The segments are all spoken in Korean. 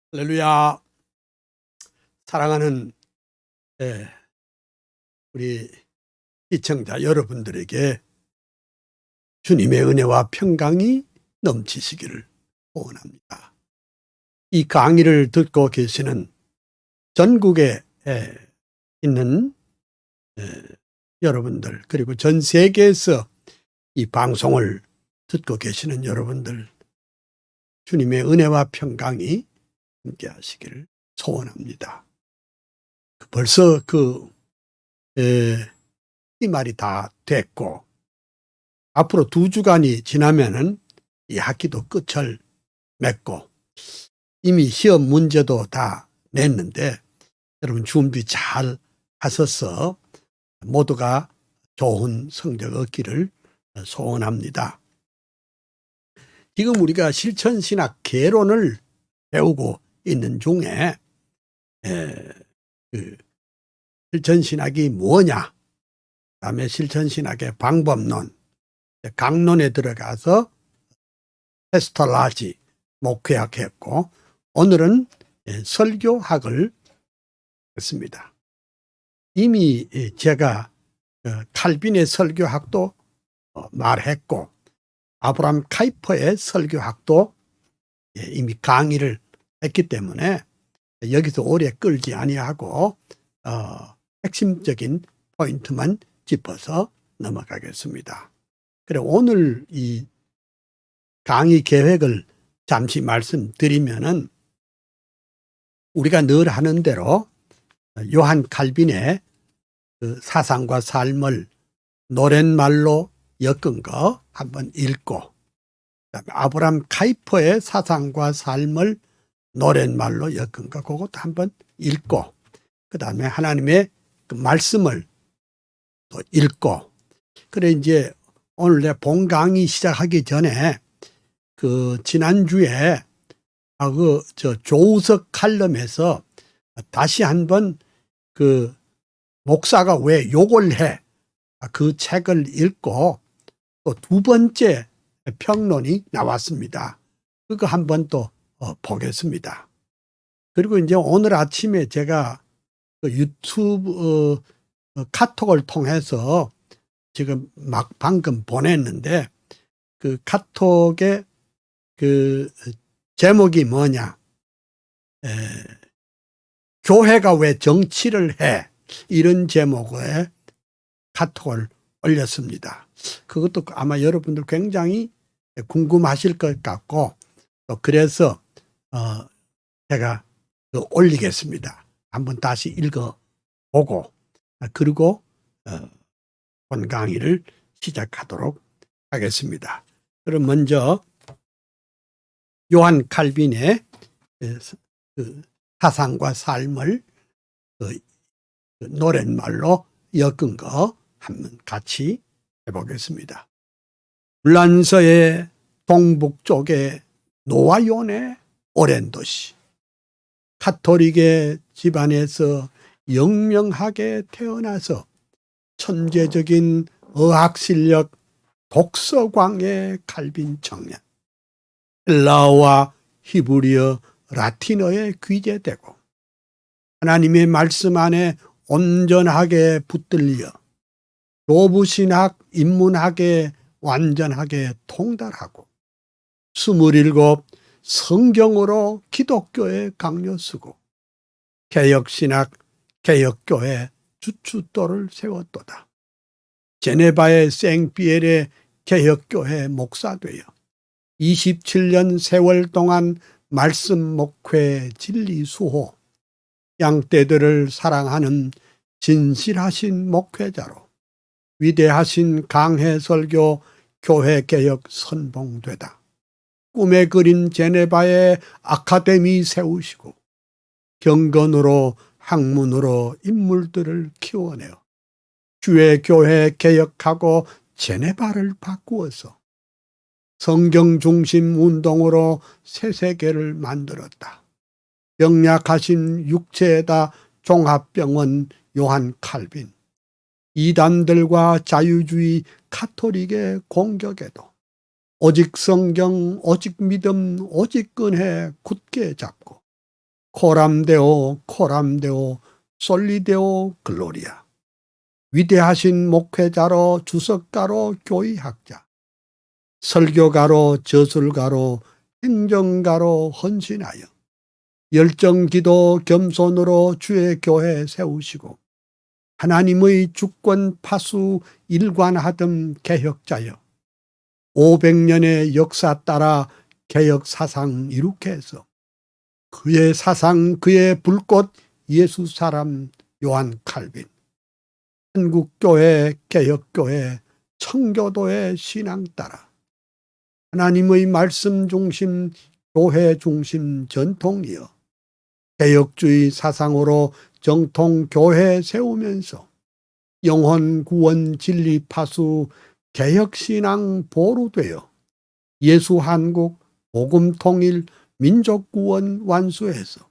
할렐루야. 사랑하는 우리 시청자 여러분들에게 주님의 은혜와 평강이 넘치시기를 소원합니다. 이 강의를 듣고 계시는 전국에 있는 여러분들, 그리고 전 세계에서 이 방송을 듣고 계시는 여러분들, 주님의 은혜와 평강이 함께 하시기를 소원합니다. 벌써 이 말이 다 됐고, 앞으로 2주간이 지나면은 이 학기도 끝을 맺고, 이미 시험 문제도 다 냈는데, 여러분 준비 잘 하셔서 모두가 좋은 성적 얻기를 소원합니다. 지금 우리가 실천신학 개론을 배우고 있는 중에 실천신학이 뭐냐, 그다음에 실천신학의 방법론, 강론에 들어가서 페스톨라지 목회학했고, 오늘은 설교학을 했습니다. 이미 제가 칼빈의 설교학도 말했고, 아브라함 카이퍼의 설교학도 이미 강의를 했기 때문에 여기서 오래 끌지 아니하고 핵심적인 포인트만 짚어서 넘어가겠습니다. 그래, 오늘 이 강의 계획을 잠시 말씀드리면은, 우리가 늘 하는 대로 요한 칼빈의 그 사상과 삶을 노랫말로 엮은 거 한번 읽고, 그다음에 아브라함 카이퍼의 사상과 삶을 노랫말로 엮은 거 그것도 한번 읽고, 그다음에 하나님의 그 말씀을 또 읽고, 그래 이제 오늘 내 본 강의 시작하기 전에 그 지난주에 조우석 칼럼에서 다시 한번 그 목사가 왜 욕을 해, 그 책을 읽고 또 2번째 평론이 나왔습니다. 그거 한번 또 보겠습니다. 그리고 이제 오늘 아침에 제가 그 유튜브 카톡을 통해서 지금 막 방금 보냈는데, 그 카톡의 그 제목이 뭐냐, 교회가 왜 정치를 해, 이런 제목의 카톡을 올렸습니다. 그것도 아마 여러분들 굉장히 궁금하실 것 같고, 또 그래서 제가 올리겠습니다. 한번 다시 읽어보고, 그리고 본 강의를 시작하도록 하겠습니다. 그럼 먼저 요한 칼빈의 그 사상과 삶을 노랫말로 엮은 거 한번 같이 해보겠습니다. 불란서의 동북쪽의 노아연의 오랜 도시, 카톨릭의 집안에서 영명하게 태어나서 천재적인 어학실력 독서광의 칼빈 청년, 헬라어와 히브리어, 라틴어에 귀재되고 하나님의 말씀 안에 온전하게 붙들려 교부신학, 인문학에 완전하게 통달하고 27 성경으로 기독교에 강요 쓰고 개혁신학, 개혁교회 주춧돌을 세웠도다. 제네바의 생피엘의 개혁교회 목사되어 27년 세월 동안 말씀 목회 진리 수호, 양떼들을 사랑하는 진실하신 목회자로 위대하신 강해 설교 교회 개혁 선봉되다. 꿈에 그린 제네바의 아카데미 세우시고 경건으로 학문으로 인물들을 키워내어 주의 교회 개혁하고 제네바를 바꾸어서 성경 중심 운동으로 새 세계를 만들었다. 병약하신 육체에다 종합병원 요한 칼빈, 이단들과 자유주의 카톨릭의 공격에도 오직 성경, 오직 믿음, 오직 은혜 굳게 잡고 코람데오 코람데오 솔리데오 글로리아. 위대하신 목회자로 주석가로 교의학자, 설교가로 저술가로 행정가로 헌신하여 열정기도 겸손으로 주의 교회 세우시고 하나님의 주권 파수 일관하던 개혁자여 500년의 역사 따라 개혁 사상 이룩해 해서 그의 사상 그의 불꽃 예수 사람 요한 칼빈, 한국교회 개혁교회 청교도의 신앙 따라 하나님의 말씀 중심 교회 중심 전통이여 개혁주의 사상으로 정통 교회 세우면서 영혼 구원 진리 파수 개혁신앙 보루되어 예수 한국 복음 통일 민족 구원 완수해서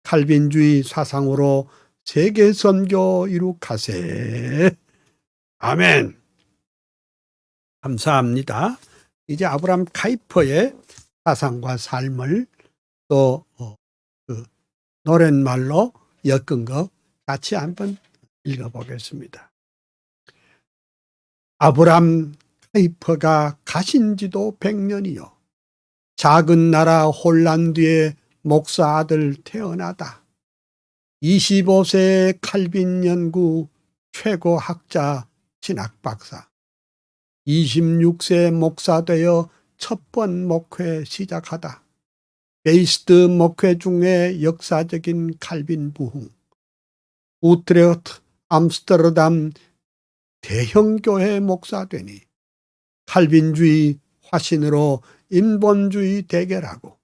칼빈주의 사상으로 세계 선교 이룩하세. 아멘. 감사합니다. 이제 아브라함 카이퍼의 사상과 삶을 또 노랫말로 엮은 거 같이 한번 읽어보겠습니다. 아브라함 카이퍼가 가신 지도 100년이요. 작은 나라 홀란드의 목사 아들 태어나다 25세의 칼빈 연구 최고 학자 신학 박사 26세 목사 되어 첫 번 목회 시작하다 베이스트 목회 중에 역사적인 칼빈 부흥 우트레흐트 암스테르담 대형교회 목사 되니 칼빈주의 화신으로 인본주의 대결하고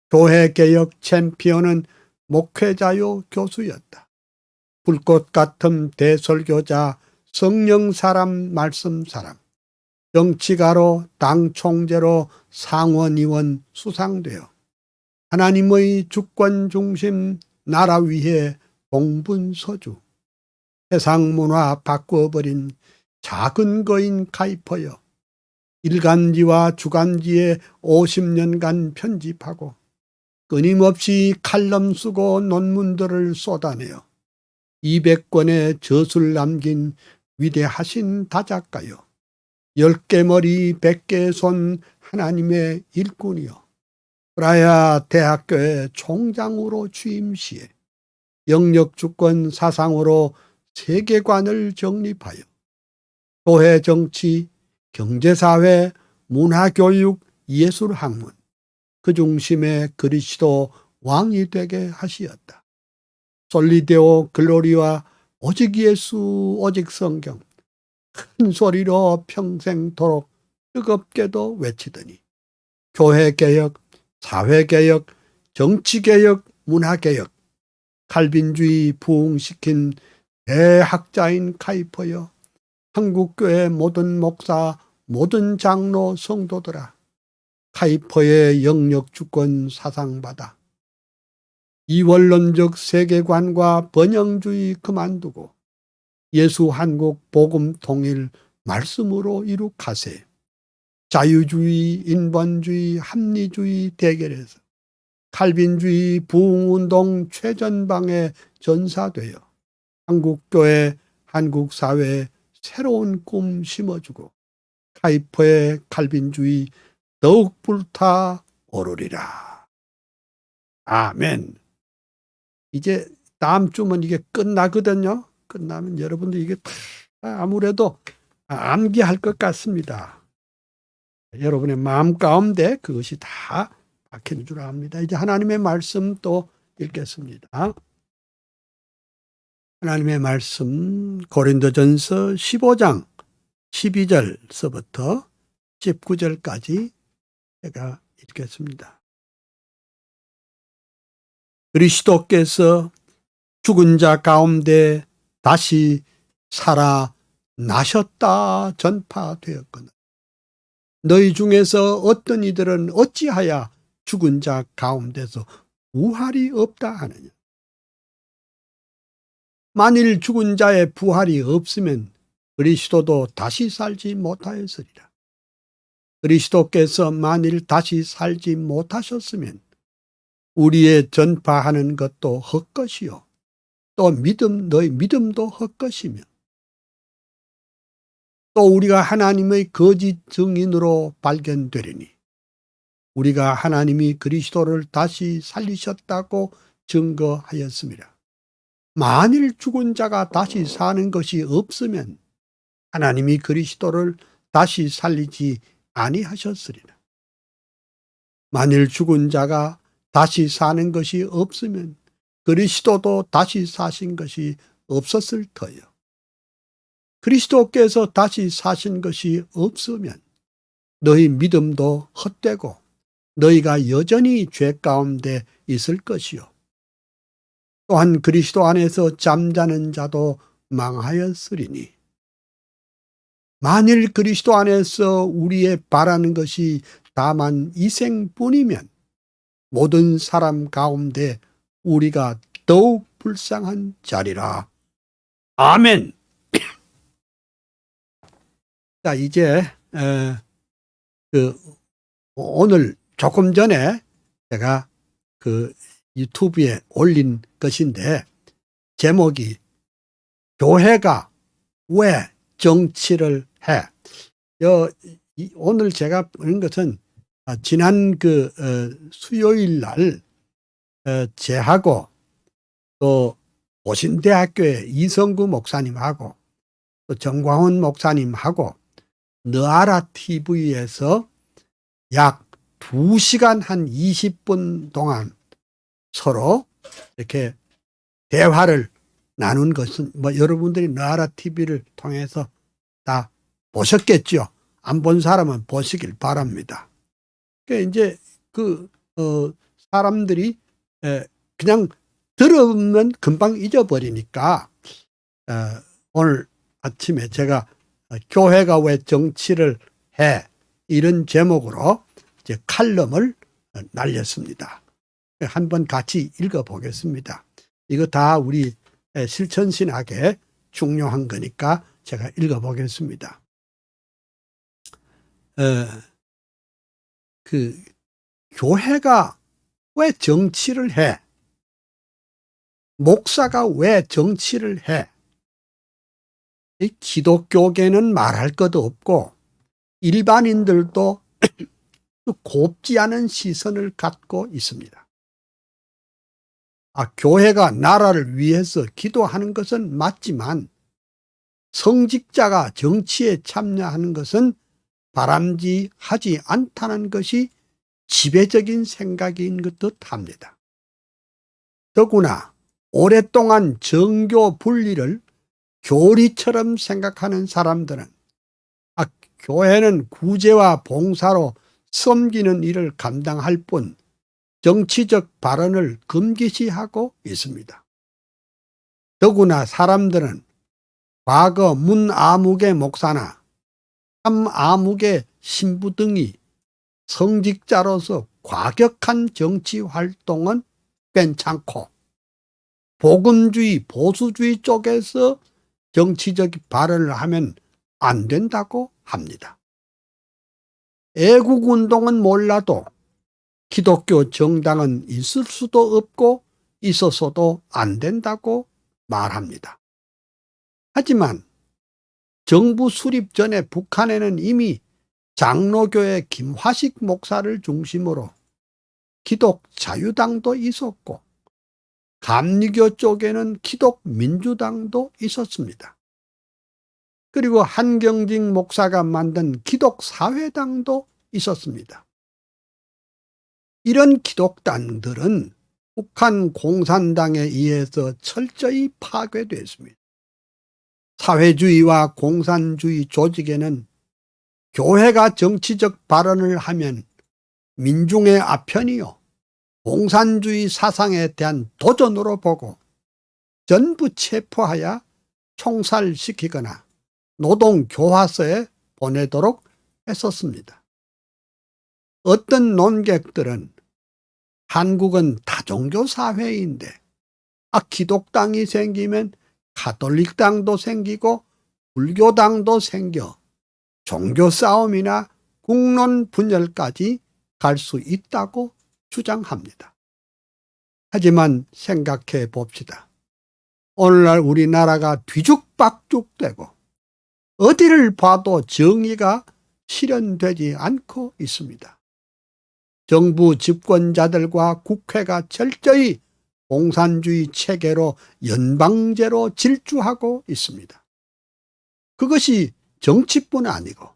교회개혁 챔피언은 목회자요 교수였다. 불꽃 같은 대설교자 성령사람 말씀사람 정치가로 당 총재로 상원의원 수상되어 하나님의 주권 중심 나라 위에 동분서주 세상 문화 바꾸어버린 작은 거인 카이퍼여 일간지와 주간지에 50년간 편집하고 끊임없이 칼럼 쓰고 논문들을 쏟아내어 200권의 저술 남긴 위대하신 다작가여 10개 머리 100개 손 하나님의 일꾼이여 브라야 대학교의 총장으로 취임 시에 영역주권 사상으로 세계관을 정립하여 교회 정치, 경제사회, 문화교육, 예술학문 그 중심에 그리스도 왕이 되게 하시었다. 솔리데오 글로리와 오직 예수 오직 성경 큰 소리로 평생토록 뜨겁게도 외치더니 교회개혁, 사회개혁, 정치개혁, 문화개혁 칼빈주의 부흥시킨 대학자인 카이퍼여 한국교회 모든 목사 모든 장로 성도들아 카이퍼의 영역주권 사상받아 이원론적 세계관과 번영주의 그만두고 예수 한국 복음 통일 말씀으로 이룩하세. 자유주의 인본주의 합리주의 대결에서 칼빈주의 부흥운동 최전방에 전사되어 한국교회 한국사회에 새로운 꿈 심어주고 카이퍼의 칼빈주의 더욱 불타 오르리라. 아멘. 이제 다음 주면 이게 끝나거든요. 끝나면 여러분들 이게 다 아무래도 암기할 것 같습니다. 여러분의 마음 가운데 그것이 다 박히는 줄 압니다. 이제 하나님의 말씀 또 읽겠습니다. 하나님의 말씀 고린도전서 15장 12절서부터 19절까지 제가 읽겠습니다. 그리스도께서 죽은 자 가운데 다시 살아나셨다 전파되었거늘 너희 중에서 어떤 이들은 어찌하여 죽은 자 가운데서 부활이 없다 하느냐. 만일 죽은 자의 부활이 없으면 그리스도도 다시 살지 못하였으리라. 그리스도께서 만일 다시 살지 못하셨으면 우리의 전파하는 것도 헛것이요. 또 너희 믿음도 헛것이며, 또 우리가 하나님의 거짓 증인으로 발견되리니 우리가 하나님이 그리스도를 다시 살리셨다고 증거하였습니다. 만일 죽은 자가 다시 사는 것이 없으면 하나님이 그리스도를 다시 살리지 아니하셨으리라. 만일 죽은 자가 다시 사는 것이 없으면 그리스도도 다시 사신 것이 없었을 터요. 그리스도께서 다시 사신 것이 없으면 너희 믿음도 헛되고 너희가 여전히 죄 가운데 있을 것이요. 또한 그리스도 안에서 잠자는 자도 망하였으리니 만일 그리스도 안에서 우리의 바라는 것이 다만 이 생뿐이면 모든 사람 가운데 우리가 더욱 불쌍한 자리라. 아멘. 자, 이제 오늘 조금 전에 제가 유튜브에 올린 것인데 제목이 교회가 왜 정치를 해? 오늘 제가 보는 것은 지난 수요일 날 제하고 또 보신대학교의 이성구 목사님하고 또 정광훈 목사님하고 너아라 TV에서 약 2시간 한 20분 동안 서로 이렇게 대화를 나눈 것은 여러분들이 너아라 TV를 통해서 다 보셨겠죠. 안 본 사람은 보시길 바랍니다. 그러니까 이제 사람들이 그냥 들으면 금방 잊어버리니까 오늘 아침에 제가 교회가 왜 정치를 해? 이런 제목으로 이제 칼럼을 날렸습니다. 한번 같이 읽어보겠습니다. 이거 다 우리 실천신학에 중요한 거니까 제가 읽어보겠습니다. 교회가 왜 정치를 해? 목사가 왜 정치를 해? 이 기독교계는 말할 것도 없고 일반인들도 곱지 않은 시선을 갖고 있습니다. 교회가 나라를 위해서 기도하는 것은 맞지만 성직자가 정치에 참여하는 것은 바람직하지 않다는 것이 지배적인 생각인 듯 합니다. 더구나 오랫동안 정교 분리를 교리처럼 생각하는 사람들은 교회는 구제와 봉사로 섬기는 일을 감당할 뿐 정치적 발언을 금기시하고 있습니다. 더구나 사람들은 과거 문아무개 목사나 삼아무개 신부 등이 성직자로서 과격한 정치 활동은 괜찮고 복음주의, 보수주의 쪽에서 정치적 발언을 하면 안 된다고 합니다. 애국운동은 몰라도 기독교 정당은 있을 수도 없고 있어서도 안 된다고 말합니다. 하지만 정부 수립 전에 북한에는 이미 장로교의 김화식 목사를 중심으로 기독자유당도 있었고 감리교 쪽에는 기독민주당도 있었습니다. 그리고 한경직 목사가 만든 기독사회당도 있었습니다. 이런 기독당들은 북한 공산당에 의해서 철저히 파괴됐습니다. 사회주의와 공산주의 조직에는 교회가 정치적 발언을 하면 민중의 아편이요 공산주의 사상에 대한 도전으로 보고 전부 체포하여 총살시키거나 노동교화소에 보내도록 했었습니다. 어떤 논객들은 한국은 다종교 사회인데 기독당이 생기면 가톨릭당도 생기고 불교당도 생겨 종교 싸움이나 국론 분열까지 갈 수 있다고 주장합니다. 하지만 생각해 봅시다. 오늘날 우리나라가 뒤죽박죽되고 어디를 봐도 정의가 실현되지 않고 있습니다. 정부 집권자들과 국회가 철저히 공산주의 체계로 연방제로 질주하고 있습니다. 그것이 정치뿐 아니고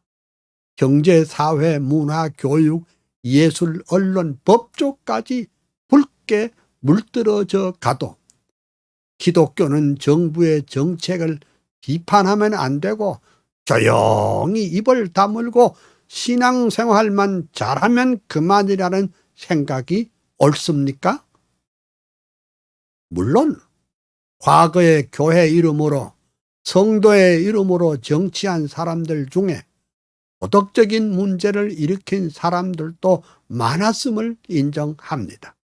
경제, 사회, 문화, 교육, 예술, 언론, 법조까지 붉게 물들어져 가도 기독교는 정부의 정책을 비판하면 안 되고 조용히 입을 다물고 신앙생활만 잘하면 그만이라는 생각이 옳습니까? 물론 과거의 교회 이름으로 성도의 이름으로 정치한 사람들 중에 도덕적인 문제를 일으킨 사람들도 많았음을 인정합니다.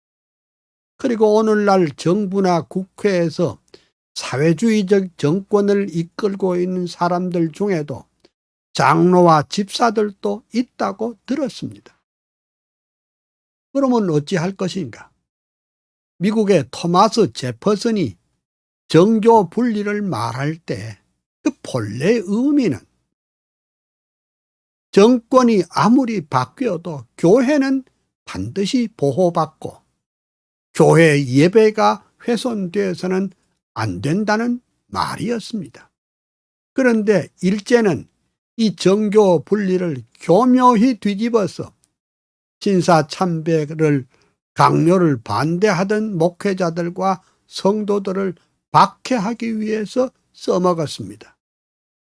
그리고 오늘날 정부나 국회에서 사회주의적 정권을 이끌고 있는 사람들 중에도 장로와 집사들도 있다고 들었습니다. 그러면 어찌할 것인가? 미국의 토마스 제퍼슨이 정교 분리를 말할 때 그 본래의 의미는 정권이 아무리 바뀌어도 교회는 반드시 보호받고 교회 예배가 훼손되어서는 안 된다는 말이었습니다. 그런데 일제는 이 정교 분리를 교묘히 뒤집어서 신사참배를 강요를 반대하던 목회자들과 성도들을 박해하기 위해서 써먹었습니다.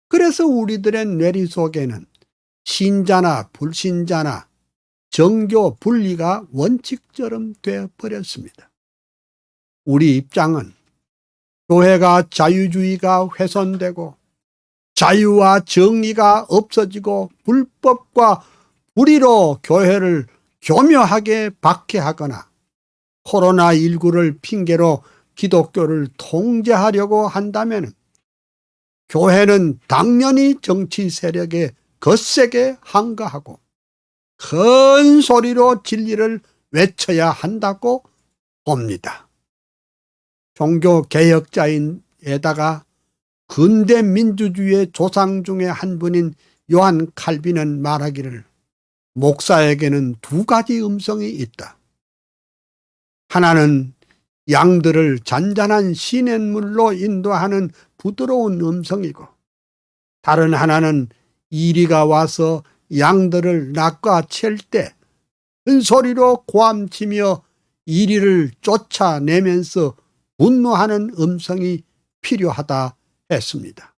그래서 우리들의 뇌리 속에는 신자나 불신자나 정교 분리가 원칙처럼 되어버렸습니다. 우리 입장은 교회가 자유주의가 훼손되고 자유와 정의가 없어지고 불법과 불의로 교회를 교묘하게 박해하거나 코로나19를 핑계로 기독교를 통제하려고 한다면 교회는 당연히 정치 세력에 거세게 항거하고 큰 소리로 진리를 외쳐야 한다고 봅니다. 종교개혁자인에다가 근대 민주주의의 조상 중에 한 분인 요한 칼빈은 말하기를 목사에게는 두 가지 음성이 있다. 하나는 양들을 잔잔한 시냇물로 인도하는 부드러운 음성이고 다른 하나는 이리가 와서 양들을 낚아챌 때 큰 소리로 고함치며 이리를 쫓아내면서 분노하는 음성이 필요하다 했습니다.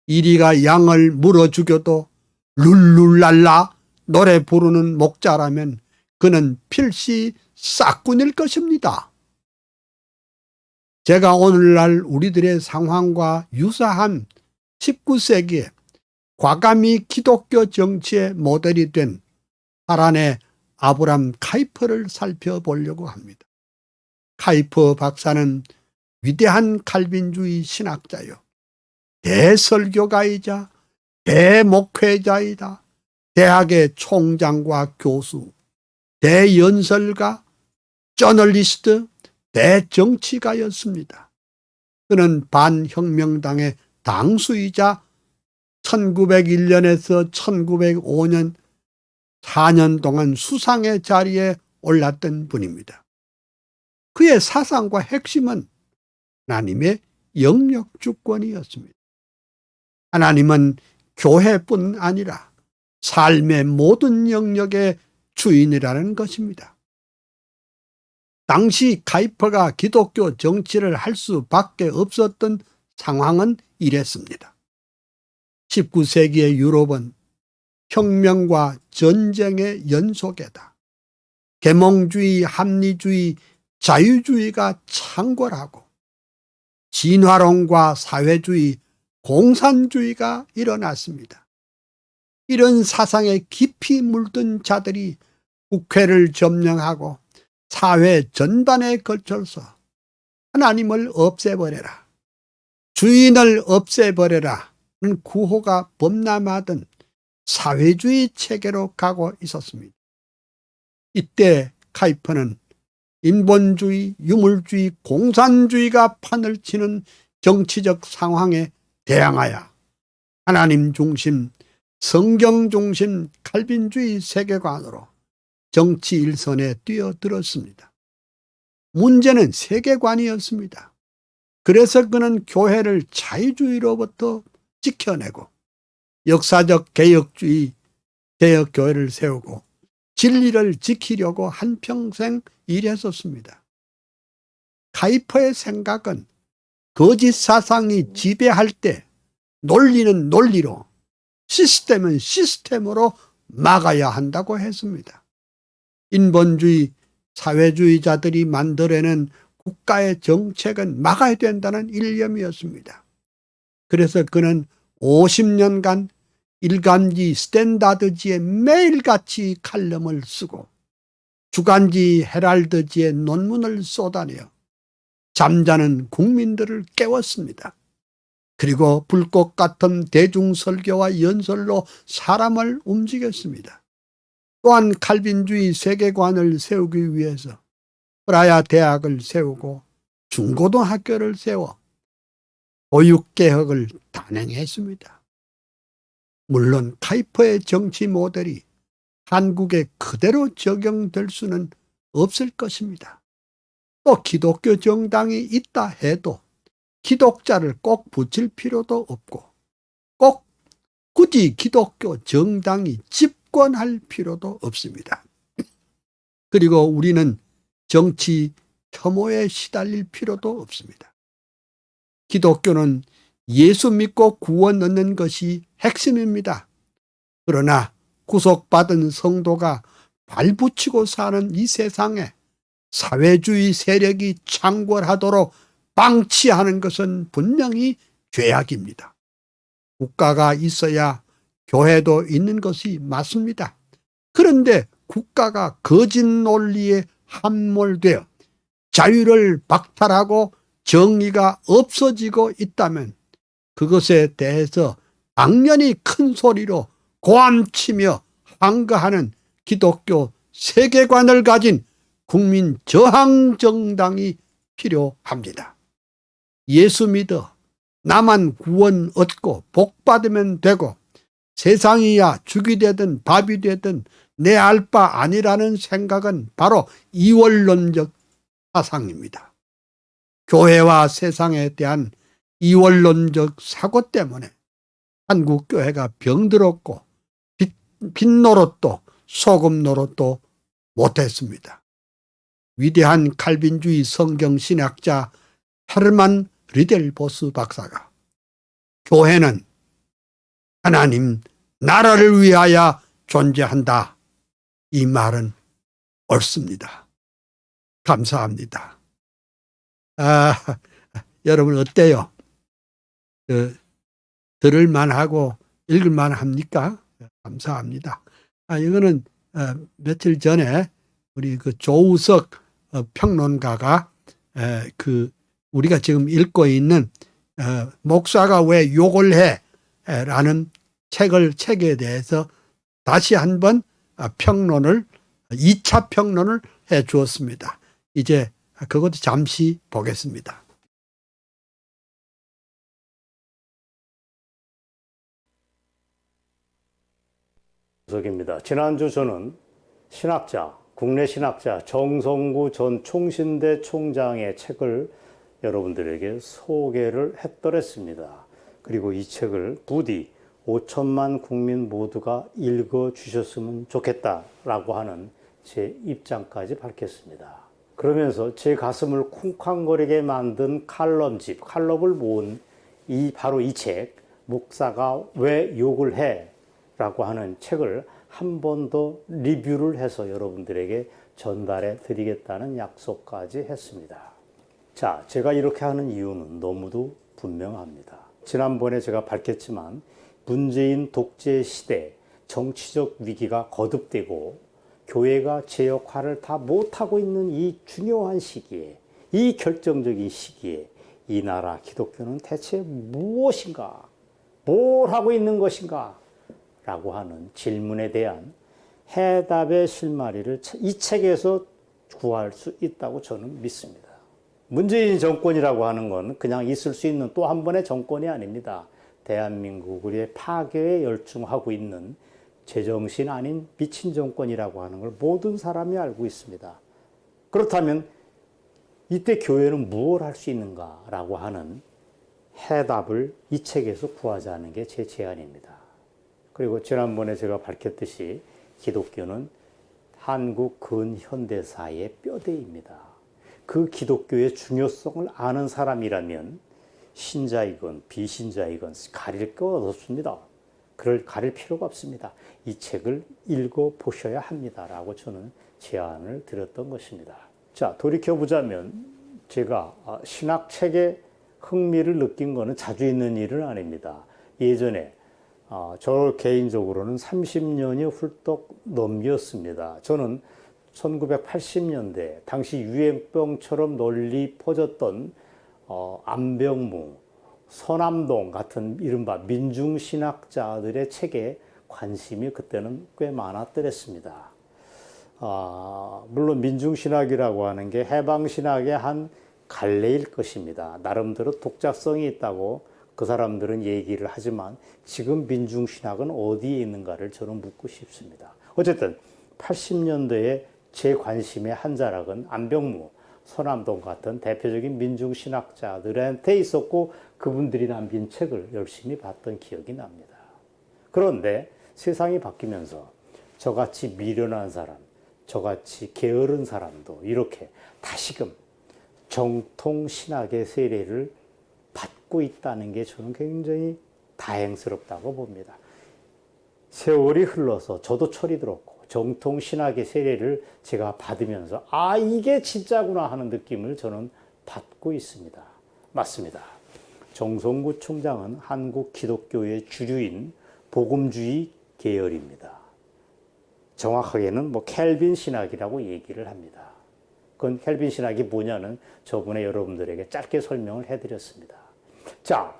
이리가 양을 물어 죽여도 룰룰랄라 노래 부르는 목자라면 그는 필시 싹군일 것입니다. 제가 오늘날 우리들의 상황과 유사한 19세기에 과감히 기독교 정치의 모델이 된 하란의 아브람 카이퍼를 살펴보려고 합니다. 카이퍼 박사는 위대한 칼빈주의 신학자요, 대설교가이자 대목회자이다. 대학의 총장과 교수, 대연설가, 저널리스트, 대정치가였습니다. 그는 반혁명당의 당수이자 1901년에서 1905년 4년 동안 수상의 자리에 올랐던 분입니다. 그의 사상과 핵심은 하나님의 영역 주권이었습니다. 하나님은 교회뿐 아니라 삶의 모든 영역의 주인이라는 것입니다. 당시 카이퍼가 기독교 정치를 할 수밖에 없었던 상황은 이랬습니다. 19세기의 유럽은 혁명과 전쟁의 연속에다 계몽주의, 합리주의, 자유주의가 창궐하고 진화론과 사회주의, 공산주의가 일어났습니다. 이런 사상에 깊이 물든 자들이 국회를 점령하고 사회 전반에 걸쳐서 하나님을 없애버려라, 주인을 없애버려라는 구호가 범람하던 사회주의 체계로 가고 있었습니다. 이때 카이퍼는 인본주의, 유물주의, 공산주의가 판을 치는 정치적 상황에 대항하여 하나님 중심, 성경 중심 칼빈주의 세계관으로 정치 일선에 뛰어들었습니다. 문제는 세계관이었습니다. 그래서 그는 교회를 자유주의로부터 지켜내고 역사적 개혁주의, 개혁교회를 세우고 진리를 지키려고 한평생 일했었습니다. 카이퍼의 생각은 거짓 사상이 지배할 때 논리는 논리로, 시스템은 시스템으로 막아야 한다고 했습니다. 인본주의, 사회주의자들이 만들어낸 국가의 정책은 막아야 된다는 일념이었습니다. 그래서 그는 50년간 일간지 스탠다드지에 매일같이 칼럼을 쓰고 주간지 헤랄드지에 논문을 쏟아내어 잠자는 국민들을 깨웠습니다. 그리고 불꽃 같은 대중설교와 연설로 사람을 움직였습니다. 또한 칼빈주의 세계관을 세우기 위해서 프라야 대학을 세우고 중고등학교를 세워 교육개혁을 단행했습니다. 물론 카이퍼의 정치 모델이 한국에 그대로 적용될 수는 없을 것입니다. 또 기독교 정당이 있다 해도 기독자를 꼭 붙일 필요도 없고 꼭 굳이 기독교 정당이 집권할 필요도 없습니다. 그리고 우리는 정치 혐오에 시달릴 필요도 없습니다. 기독교는 예수 믿고 구원 얻는 것이 핵심입니다. 그러나 구속받은 성도가 발붙이고 사는 이 세상에 사회주의 세력이 창궐하도록 방치하는 것은 분명히 죄악입니다. 국가가 있어야 교회도 있는 것이 맞습니다. 그런데 국가가 거짓 논리에 함몰되어 자유를 박탈하고 정의가 없어지고 있다면 그것에 대해서 당연히 큰 소리로 고함치며 항거하는 기독교 세계관을 가진 국민 저항 정당이 필요합니다. 예수 믿어 나만 구원 얻고 복 받으면 되고 세상이야 죽이 되든 밥이 되든 내 알 바 아니라는 생각은 바로 이원론적 사상입니다. 교회와 세상에 대한 이원론적 사고 때문에 한국 교회가 병들었고 빈노릇도 소금 노릇도 못했습니다. 위대한 칼빈주의 성경신학자 헤르만 리델보스 박사가 교회는 하나님 나라를 위하여 존재한다. 이 말은 옳습니다. 감사합니다. 여러분 어때요? 들을만하고 읽을만합니까? 감사합니다. 이거는 며칠 전에 우리 그 조우석 평론가가 우리가 지금 읽고 있는 목사가 왜 욕을 해? 라는 책에 대해서 다시 한번 평론을 2차 평론을 해 주었습니다. 이제 그것도 잠시 보겠습니다. 입니다. 지난주 저는 국내 신학자 정성구 전 총신대 총장의 책을 여러분들에게 소개를 해드렸습니다. 그리고 이 책을 부디 5천만 국민 모두가 읽어주셨으면 좋겠다라고 하는 제 입장까지 밝혔습니다. 그러면서 제 가슴을 쿵쾅거리게 만든 칼럼을 모은 바로 이 책, 목사가 왜 욕을 해? 라고 하는 책을 한 번 더 리뷰를 해서 여러분들에게 전달해 드리겠다는 약속까지 했습니다. 자, 제가 이렇게 하는 이유는 너무도 분명합니다. 지난번에 제가 밝혔지만 문재인 독재 시대 정치적 위기가 거듭되고 교회가 제 역할을 다 못하고 있는 이 중요한 시기에, 이 결정적인 시기에 이 나라 기독교는 대체 무엇인가? 뭘 하고 있는 것인가? 라고 하는 질문에 대한 해답의 실마리를 이 책에서 구할 수 있다고 저는 믿습니다. 문재인 정권이라고 하는 건 그냥 있을 수 있는 또 한 번의 정권이 아닙니다. 대한민국의 파괴에 열중하고 있는 제정신 아닌 미친 정권이라고 하는 걸 모든 사람이 알고 있습니다. 그렇다면 이때 교회는 무엇을 할 수 있는가라고 하는 해답을 이 책에서 구하자는 게 제 제안입니다. 그리고 지난번에 제가 밝혔듯이 기독교는 한국 근현대사의 뼈대입니다. 그 기독교의 중요성을 아는 사람이라면 신자이건 비신자이건 가릴 것 없습니다. 그걸 가릴 필요가 없습니다. 이 책을 읽어보셔야 합니다라고 저는 제안을 드렸던 것입니다. 자, 돌이켜보자면 제가 신학책에 흥미를 느낀 것은 자주 있는 일은 아닙니다. 예전에 저 개인적으로는 30년이 훌떡 넘겼습니다. 저는 1980년대 당시 유행병처럼 널리 퍼졌던 안병무, 서남동 같은 이른바 민중신학자들의 책에 관심이 그때는 꽤 많았더랬습니다. 물론 민중신학이라고 하는 게 해방신학의 한 갈래일 것입니다. 나름대로 독자성이 있다고 그 사람들은 얘기를 하지만 지금 민중신학은 어디에 있는가를 저는 묻고 싶습니다. 어쨌든 80년대에 제 관심의 한 자락은 안병무, 서남동 같은 대표적인 민중신학자들한테 있었고 그분들이 남긴 책을 열심히 봤던 기억이 납니다. 그런데 세상이 바뀌면서 저같이 미련한 사람, 저같이 게으른 사람도 이렇게 다시금 정통신학의 세례를 받고 있다는 게 저는 굉장히 다행스럽다고 봅니다. 세월이 흘러서 저도 철이 들었고 정통신학의 세례를 제가 받으면서 이게 진짜구나 하는 느낌을 저는 받고 있습니다. 맞습니다. 정성구 총장은 한국 기독교의 주류인 복음주의 계열입니다. 정확하게는 켈빈 신학이라고 얘기를 합니다. 그건 켈빈 신학이 뭐냐는 저번에 여러분들에게 짧게 설명을 해드렸습니다. 자,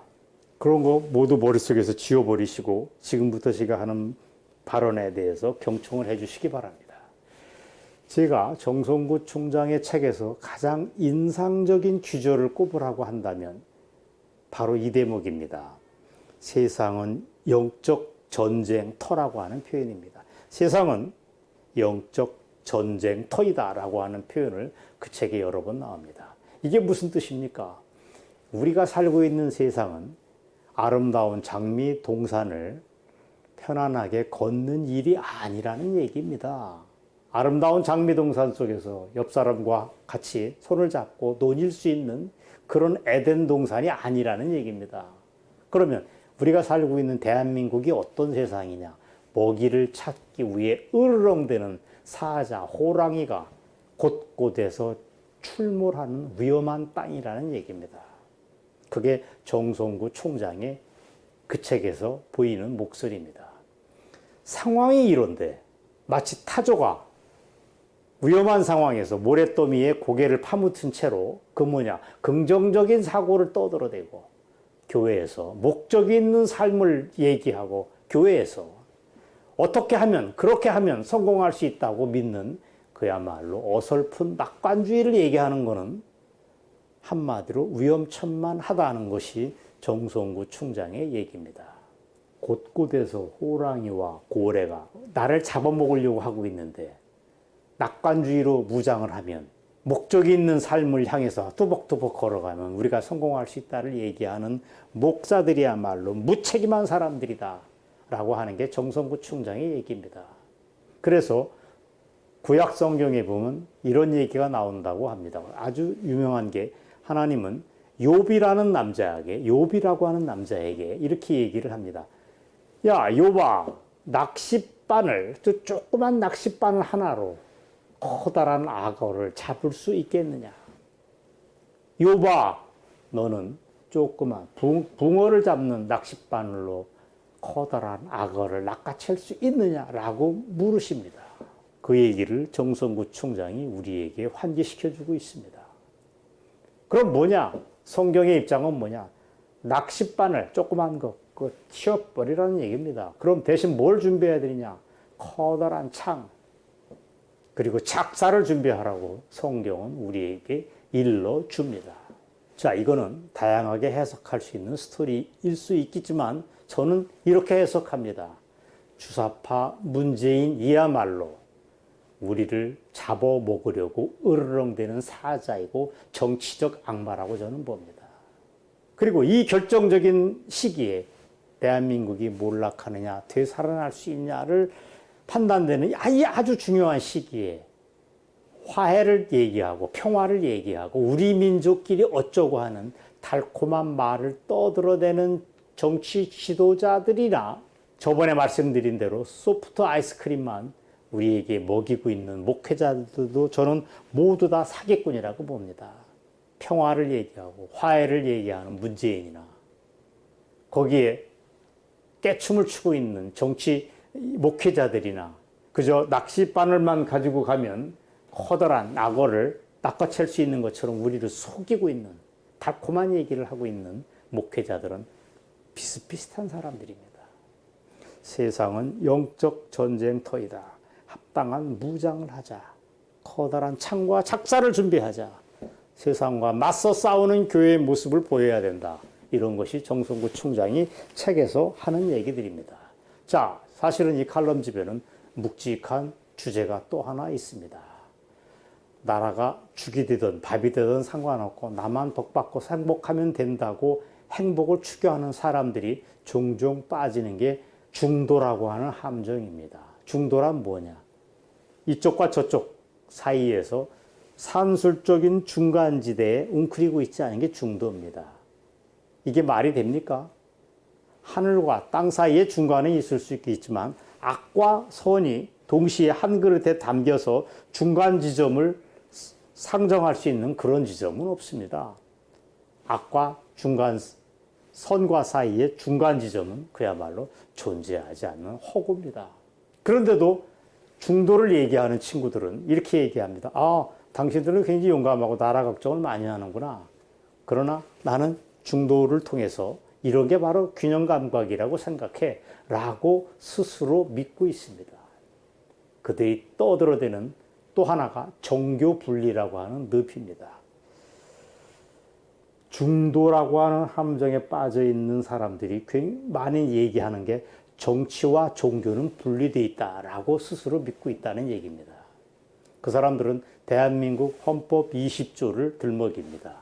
그런 거 모두 머릿속에서 지워버리시고 지금부터 제가 하는 발언에 대해서 경청을 해주시기 바랍니다. 제가 정성구 총장의 책에서 가장 인상적인 주제를 꼽으라고 한다면 바로 이 대목입니다. 세상은 영적 전쟁터라고 하는 표현입니다. 세상은 영적 전쟁터이다라고 하는 표현을 그 책에 여러 번 나옵니다. 이게 무슨 뜻입니까? 우리가 살고 있는 세상은 아름다운 장미 동산을 편안하게 걷는 일이 아니라는 얘기입니다. 아름다운 장미 동산 속에서 옆 사람과 같이 손을 잡고 논일 수 있는 그런 에덴 동산이 아니라는 얘기입니다. 그러면 우리가 살고 있는 대한민국이 어떤 세상이냐? 먹이를 찾기 위해 으르렁대는 사자, 호랑이가 곳곳에서 출몰하는 위험한 땅이라는 얘기입니다. 그게 정성구 총장의 그 책에서 보이는 목소리입니다. 상황이 이런데 마치 타조가 위험한 상황에서 모래더미에 고개를 파묻힌 채로 긍정적인 사고를 떠들어대고 교회에서 목적이 있는 삶을 얘기하고 교회에서 어떻게 하면 그렇게 하면 성공할 수 있다고 믿는 그야말로 어설픈 낙관주의를 얘기하는 것은 한마디로 위험천만하다는 것이 정성구 총장의 얘기입니다. 곳곳에서 호랑이와 고래가 나를 잡아먹으려고 하고 있는데 낙관주의로 무장을 하면 목적이 있는 삶을 향해서 뚜벅뚜벅 걸어가면 우리가 성공할 수 있다를 얘기하는 목사들이야말로 무책임한 사람들이다 라고 하는 게 정성구 총장의 얘기입니다. 그래서 구약 성경에 보면 이런 얘기가 나온다고 합니다. 아주 유명한 게 하나님은 욥이라는 남자에게, 욥이라고 하는 남자에게 이렇게 얘기를 합니다. 야, 욥아, 낚싯바늘, 조그만 낚싯바늘 하나로 커다란 악어를 잡을 수 있겠느냐? 욥아, 너는 조그만 붕어를 잡는 낚싯바늘로 커다란 악어를 낚아챌 수 있느냐라고 물으십니다. 그 얘기를 정성구 총장이 우리에게 환기시켜주고 있습니다. 그럼 뭐냐? 성경의 입장은 뭐냐? 낚싯바늘, 조그만 거, 그거 치워버리라는 얘기입니다. 그럼 대신 뭘 준비해야 되느냐? 커다란 창, 그리고 작사를 준비하라고 성경은 우리에게 일러줍니다. 자, 이거는 다양하게 해석할 수 있는 스토리일 수 있겠지만 저는 이렇게 해석합니다. 주사파 문재인이야말로 우리를 잡아먹으려고 으르렁대는 사자이고 정치적 악마라고 저는 봅니다. 그리고 이 결정적인 시기에 대한민국이 몰락하느냐 되살아날 수 있냐를 판단되는 이 아주 중요한 시기에 화해를 얘기하고 평화를 얘기하고 우리 민족끼리 어쩌고 하는 달콤한 말을 떠들어대는 정치 지도자들이나 저번에 말씀드린 대로 소프트 아이스크림만 우리에게 먹이고 있는 목회자들도 저는 모두 다 사기꾼이라고 봅니다. 평화를 얘기하고 화해를 얘기하는 문재인이나 거기에 깨춤을 추고 있는 정치 목회자들이나 그저 낚싯바늘만 가지고 가면 커다란 악어를 낚아챌 수 있는 것처럼 우리를 속이고 있는 달콤한 얘기를 하고 있는 목회자들은 비슷비슷한 사람들입니다. 세상은 영적 전쟁터이다. 합당한 무장을 하자. 커다란 창과 작사를 준비하자. 세상과 맞서 싸우는 교회의 모습을 보여야 된다. 이런 것이 정성구 총장이 책에서 하는 얘기들입니다. 자, 사실은 이 칼럼집에는 묵직한 주제가 또 하나 있습니다. 나라가 죽이 되든 밥이 되든 상관없고 나만 복받고 행복하면 된다고 행복을 추구하는 사람들이 종종 빠지는 게 중도라고 하는 함정입니다. 중도란 뭐냐? 이쪽과 저쪽 사이에서 산술적인 중간지대에 웅크리고 있지 않은 게 중도입니다. 이게 말이 됩니까? 하늘과 땅 사이에 중간에 있을 수 있겠지만 악과 선이 동시에 한 그릇에 담겨서 중간 지점을 상정할 수 있는 그런 지점은 없습니다. 악과 중간, 선과 사이의 중간 지점은 그야말로 존재하지 않는 허구입니다. 그런데도 중도를 얘기하는 친구들은 이렇게 얘기합니다. 아, 당신들은 굉장히 용감하고 나라 걱정을 많이 하는구나. 그러나 나는 중도를 통해서 이런 게 바로 균형 감각이라고 생각해 라고 스스로 믿고 있습니다. 그들이 떠들어대는 또 하나가 종교 분리라고 하는 늪입니다. 중도라고 하는 함정에 빠져 있는 사람들이 굉장히 많이 얘기하는 게 정치와 종교는 분리되어 있다라고 스스로 믿고 있다는 얘기입니다. 그 사람들은 대한민국 헌법 20조를 들먹입니다.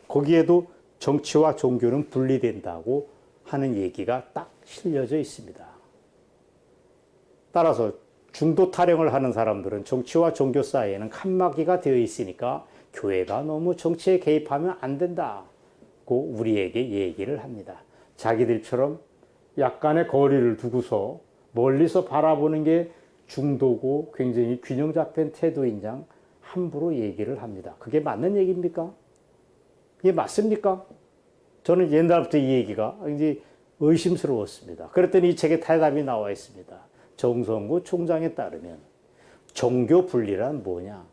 거기에도 정치와 종교는 분리된다고 하는 얘기가 딱 실려져 있습니다. 따라서 중도 타령을 하는 사람들은 정치와 종교 사이에는 칸막이가 되어 있으니까 교회가 너무 정치에 개입하면 안 된다고 우리에게 얘기를 합니다. 자기들처럼 약간의 거리를 두고서 멀리서 바라보는 게 중도고 굉장히 균형 잡힌 태도인 양 함부로 얘기를 합니다. 그게 맞는 얘기입니까? 이게 맞습니까? 저는 옛날부터 이 얘기가 굉장히 의심스러웠습니다. 그랬더니 이 책에 대답이 나와 있습니다. 정성구 총장에 따르면 종교 분리란 뭐냐?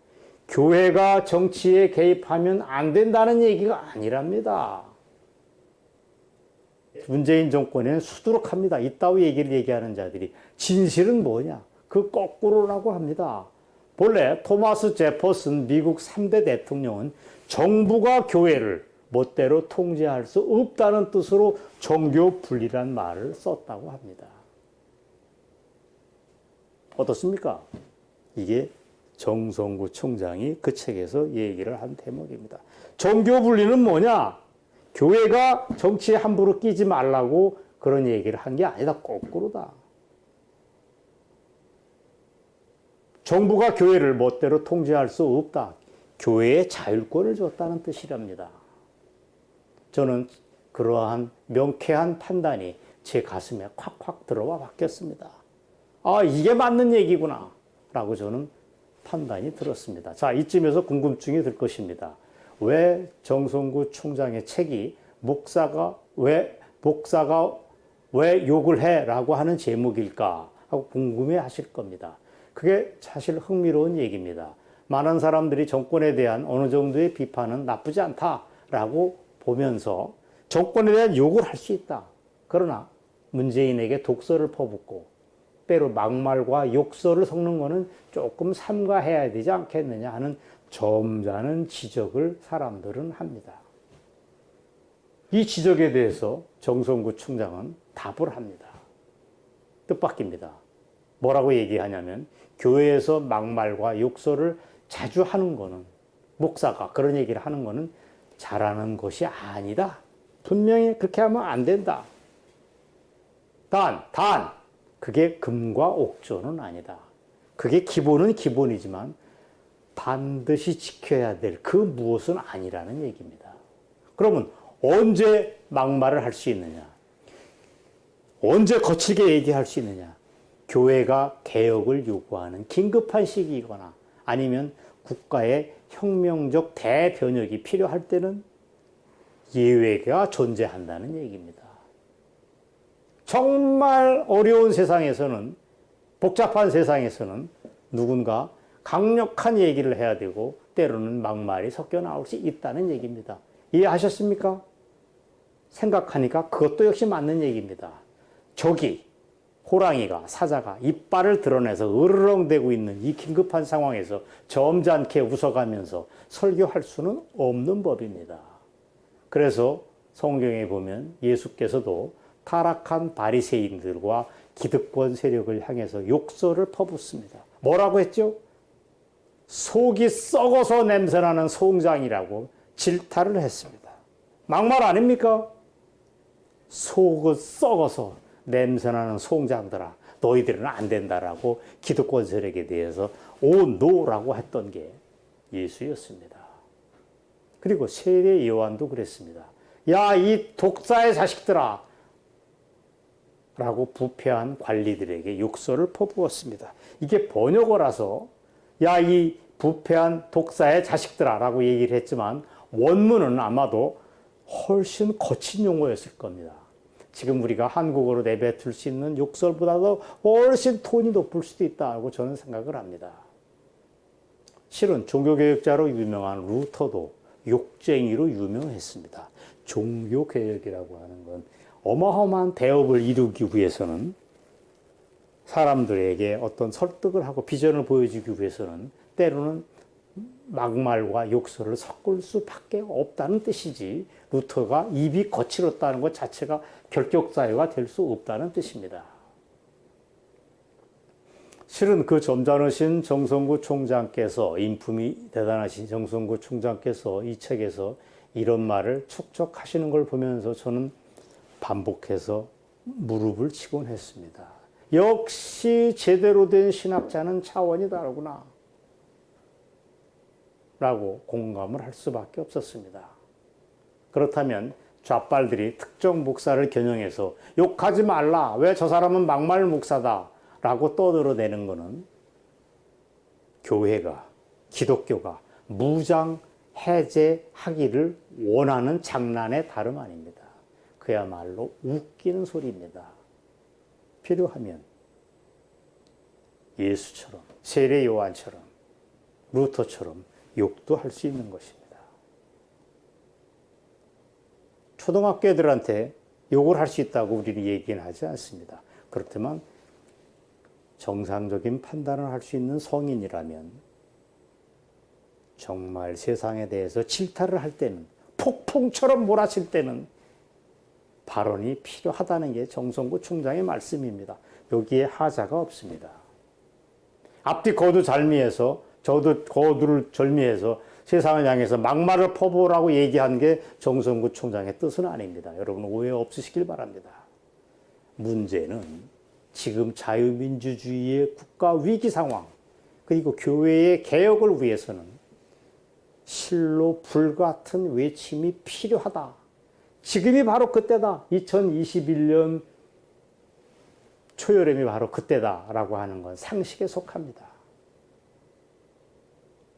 교회가 정치에 개입하면 안 된다는 얘기가 아니랍니다. 문재인 정권에는 수두룩합니다. 이따위 얘기를 얘기하는 자들이. 진실은 뭐냐? 그 거꾸로라고 합니다. 본래 토마스 제퍼슨 미국 3대 대통령은 정부가 교회를 멋대로 통제할 수 없다는 뜻으로 종교 분리란 말을 썼다고 합니다. 어떻습니까? 이게 정성구 총장이 그 책에서 얘기를 한 대목입니다. 종교 분리는 뭐냐? 교회가 정치에 함부로 끼지 말라고 그런 얘기를 한 게 아니다. 거꾸로다. 정부가 교회를 멋대로 통제할 수 없다. 교회에 자율권을 줬다는 뜻이랍니다. 저는 그러한 명쾌한 판단이 제 가슴에 콱콱 들어와 박혔습니다. 아, 이게 맞는 얘기구나 라고 저는 판단이 들었습니다. 자, 이쯤에서 궁금증이 들 것입니다. 왜 정성구 총장의 책이 목사가 왜 욕을 해? 라고 하는 제목일까 하고 궁금해 하실 겁니다. 그게 사실 흥미로운 얘기입니다. 많은 사람들이 정권에 대한 어느 정도의 비판은 나쁘지 않다라고 보면서 정권에 대한 욕을 할 수 있다. 그러나 문재인에게 독서를 퍼붓고 때로 막말과 욕설을 섞는 것은 조금 삼가해야 되지 않겠느냐 하는 점잖은 지적을 사람들은 합니다. 이 지적에 대해서 정성구 총장은 답을 합니다. 뜻밖입니다. 뭐라고 얘기하냐면 교회에서 막말과 욕설을 자주 하는 거는 목사가 그런 얘기를 하는 거는 잘하는 것이 아니다. 분명히 그렇게 하면 안 된다. 단 그게 금과 옥조는 아니다. 그게 기본은 기본이지만 반드시 지켜야 될 그 무엇은 아니라는 얘기입니다. 그러면 언제 막말을 할 수 있느냐? 언제 거칠게 얘기할 수 있느냐? 교회가 개혁을 요구하는 긴급한 시기이거나 아니면 국가의 혁명적 대변혁이 필요할 때는 예외가 존재한다는 얘기입니다. 정말 어려운 세상에서는, 복잡한 세상에서는 누군가 강력한 얘기를 해야 되고 때로는 막말이 섞여 나올 수 있다는 얘기입니다. 이해하셨습니까? 생각하니까 그것도 역시 맞는 얘기입니다. 저기 호랑이가, 사자가 이빨을 드러내서 으르렁대고 있는 이 긴급한 상황에서 점잖게 웃어가면서 설교할 수는 없는 법입니다. 그래서 성경에 보면 예수께서도 타락한 바리새인들과 기득권 세력을 향해서 욕설을 퍼붓습니다. 뭐라고 했죠? 속이 썩어서 냄새나는 송장이라고 질타를 했습니다. 막말 아닙니까? 속은 썩어서 냄새나는 송장들아, 너희들은 안 된다라고 기득권 세력에 대해서 노라고 했던 게 예수였습니다. 그리고 세례 요한도 그랬습니다. 야, 이 독사의 자식들아 라고 부패한 관리들에게 욕설을 퍼부었습니다. 이게 번역어라서 야, 이 부패한 독사의 자식들아 라고 얘기를 했지만 원문은 아마도 훨씬 거친 용어였을 겁니다. 지금 우리가 한국어로 내뱉을 수 있는 욕설보다도 훨씬 톤이 높을 수도 있다고 저는 생각을 합니다. 실은 종교개혁자로 유명한 루터도 욕쟁이로 유명했습니다. 종교개혁이라고 하는 건 어마어마한 대업을 이루기 위해서는 사람들에게 어떤 설득을 하고 비전을 보여주기 위해서는 때로는 막말과 욕설을 섞을 수밖에 없다는 뜻이지 루터가 입이 거칠었다는 것 자체가 결격사유가 될 수 없다는 뜻입니다. 실은 그 점잖으신 정성구 총장께서, 인품이 대단하신 정성구 총장께서 이 책에서 이런 말을 축적하시는 걸 보면서 저는 반복해서 무릎을 치곤 했습니다. 역시 제대로 된 신학자는 차원이 다르구나 라고 공감을 할 수밖에 없었습니다. 그렇다면 좌빨들이 특정 목사를 겨냥해서 욕하지 말라, 왜 저 사람은 막말 목사다 라고 떠들어대는 것은 교회가, 기독교가 무장 해제하기를 원하는 장난의 다름 아닙니다. 그야말로 웃기는 소리입니다. 필요하면 예수처럼, 세례 요한처럼, 루터처럼 욕도 할 수 있는 것입니다. 초등학교 애들한테 욕을 할 수 있다고 우리는 얘기는 하지 않습니다. 그렇지만 정상적인 판단을 할 수 있는 성인이라면 정말 세상에 대해서 질타를 할 때는, 폭풍처럼 몰아칠 때는 발언이 필요하다는 게 정성구 총장의 말씀입니다. 여기에 하자가 없습니다. 앞뒤 거두절미해서, 저도 거두를 절미해서 세상을 향해서 막말을 퍼부으라고 얘기한 게 정성구 총장의 뜻은 아닙니다. 여러분 오해 없으시길 바랍니다. 문제는 지금 자유민주주의의 국가 위기 상황, 그리고 교회의 개혁을 위해서는 실로 불같은 외침이 필요하다. 지금이 바로 그때다. 2021년 초여름이 바로 그때다라고 하는 건 상식에 속합니다.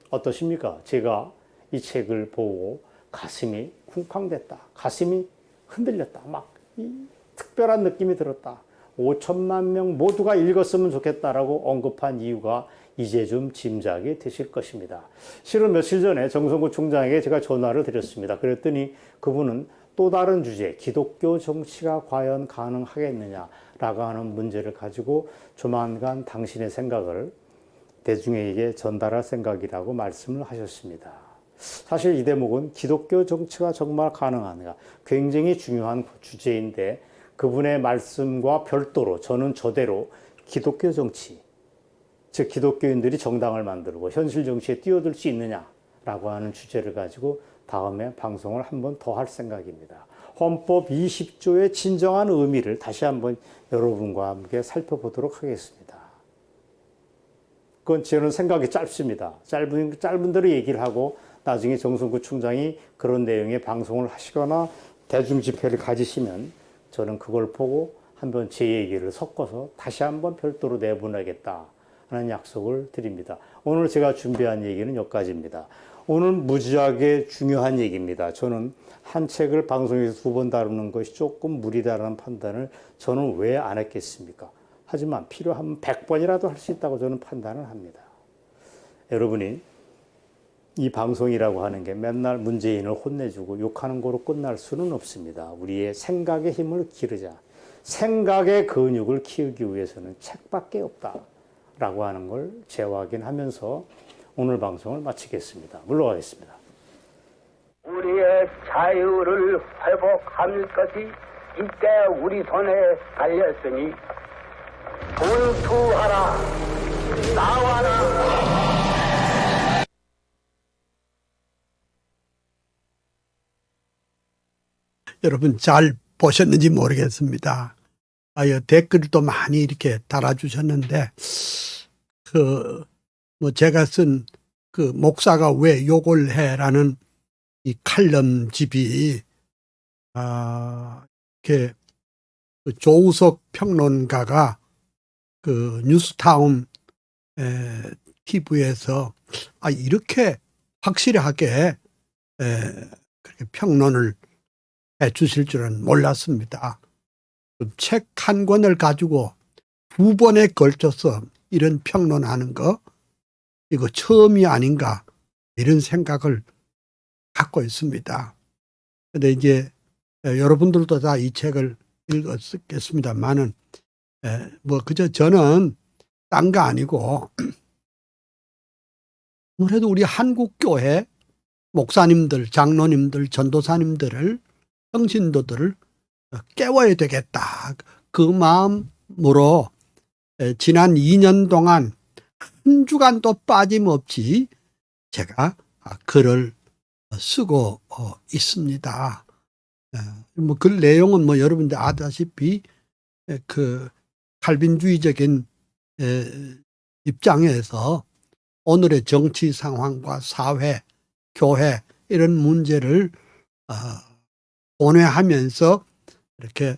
어떠십니까? 제가 이 책을 보고 가슴이 쿵쾅댔다. 가슴이 흔들렸다. 막 특별한 느낌이 들었다. 5천만 명 모두가 읽었으면 좋겠다라고 언급한 이유가 이제 좀 짐작이 되실 것입니다. 실은 며칠 전에 정성구 총장에게 제가 전화를 드렸습니다. 그랬더니 그분은 또 다른 주제, 기독교 정치가 과연 가능하겠느냐라고 하는 문제를 가지고 조만간 당신의 생각을 대중에게 전달할 생각이라고 말씀을 하셨습니다. 사실 이 대목은 기독교 정치가 정말 가능한가 굉장히 중요한 주제인데 그분의 말씀과 별도로 저는 저대로 기독교 정치, 즉 기독교인들이 정당을 만들고 현실 정치에 뛰어들 수 있느냐라고 하는 주제를 가지고 다음에 방송을 한 번 더 할 생각입니다. 헌법 20조의 진정한 의미를 다시 한번 여러분과 함께 살펴보도록 하겠습니다. 그건 저는 생각이 짧습니다. 짧은 대로 얘기를 하고 나중에 정성구 총장이 그런 내용의 방송을 하시거나 대중 집회를 가지시면 저는 그걸 보고 한번 제 얘기를 섞어서 다시 한번 별도로 내보내겠다 하는 약속을 드립니다. 오늘 제가 준비한 얘기는 여기까지입니다. 오늘 무지하게 중요한 얘기입니다. 저는 한 책을 방송에서 2번 다루는 것이 조금 무리다라는 판단을 저는 왜 안 했겠습니까? 하지만 필요하면 100번이라도 할 수 있다고 저는 판단을 합니다. 여러분이 이 방송이라고 하는 게 맨날 문재인을 혼내주고 욕하는 거로 끝날 수는 없습니다. 우리의 생각의 힘을 기르자. 생각의 근육을 키우기 위해서는 책밖에 없다라고 하는 걸 재확인하면서 오늘 방송을 마치겠습니다. 물러가겠습니다. 우리의 자유를 회복할 것이 이때 우리 손에 달렸으니 분투하라, 나와라. 여러분 잘 보셨는지 모르겠습니다. 댓글도 많이 이렇게 달아주셨는데 제가 쓴 그 목사가 왜 욕을 해라는 이 칼럼집이 이렇게 조우석 평론가가 그 뉴스타운 TV에서 이렇게 확실하게 그렇게 평론을 해 주실 줄은 몰랐습니다. 책 한 권을 가지고 2번에 걸쳐서 이런 평론하는 거 이거 처음이 아닌가 이런 생각을 갖고 있습니다. 근데 이제 여러분들도 다 이 책을 읽었겠습니다만은 그저 저는 딴 거 아니고 그래도 우리 한국교회 목사님들, 장로님들, 전도사님들을 성신도들을 깨워야 되겠다. 그 마음으로 지난 2년 동안 한 주간도 빠짐없이 제가 글을 쓰고 있습니다. 그 내용은 여러분들 아다시피 그 칼빈주의적인 입장에서 오늘의 정치 상황과 사회, 교회 이런 문제를 본회하면서 이렇게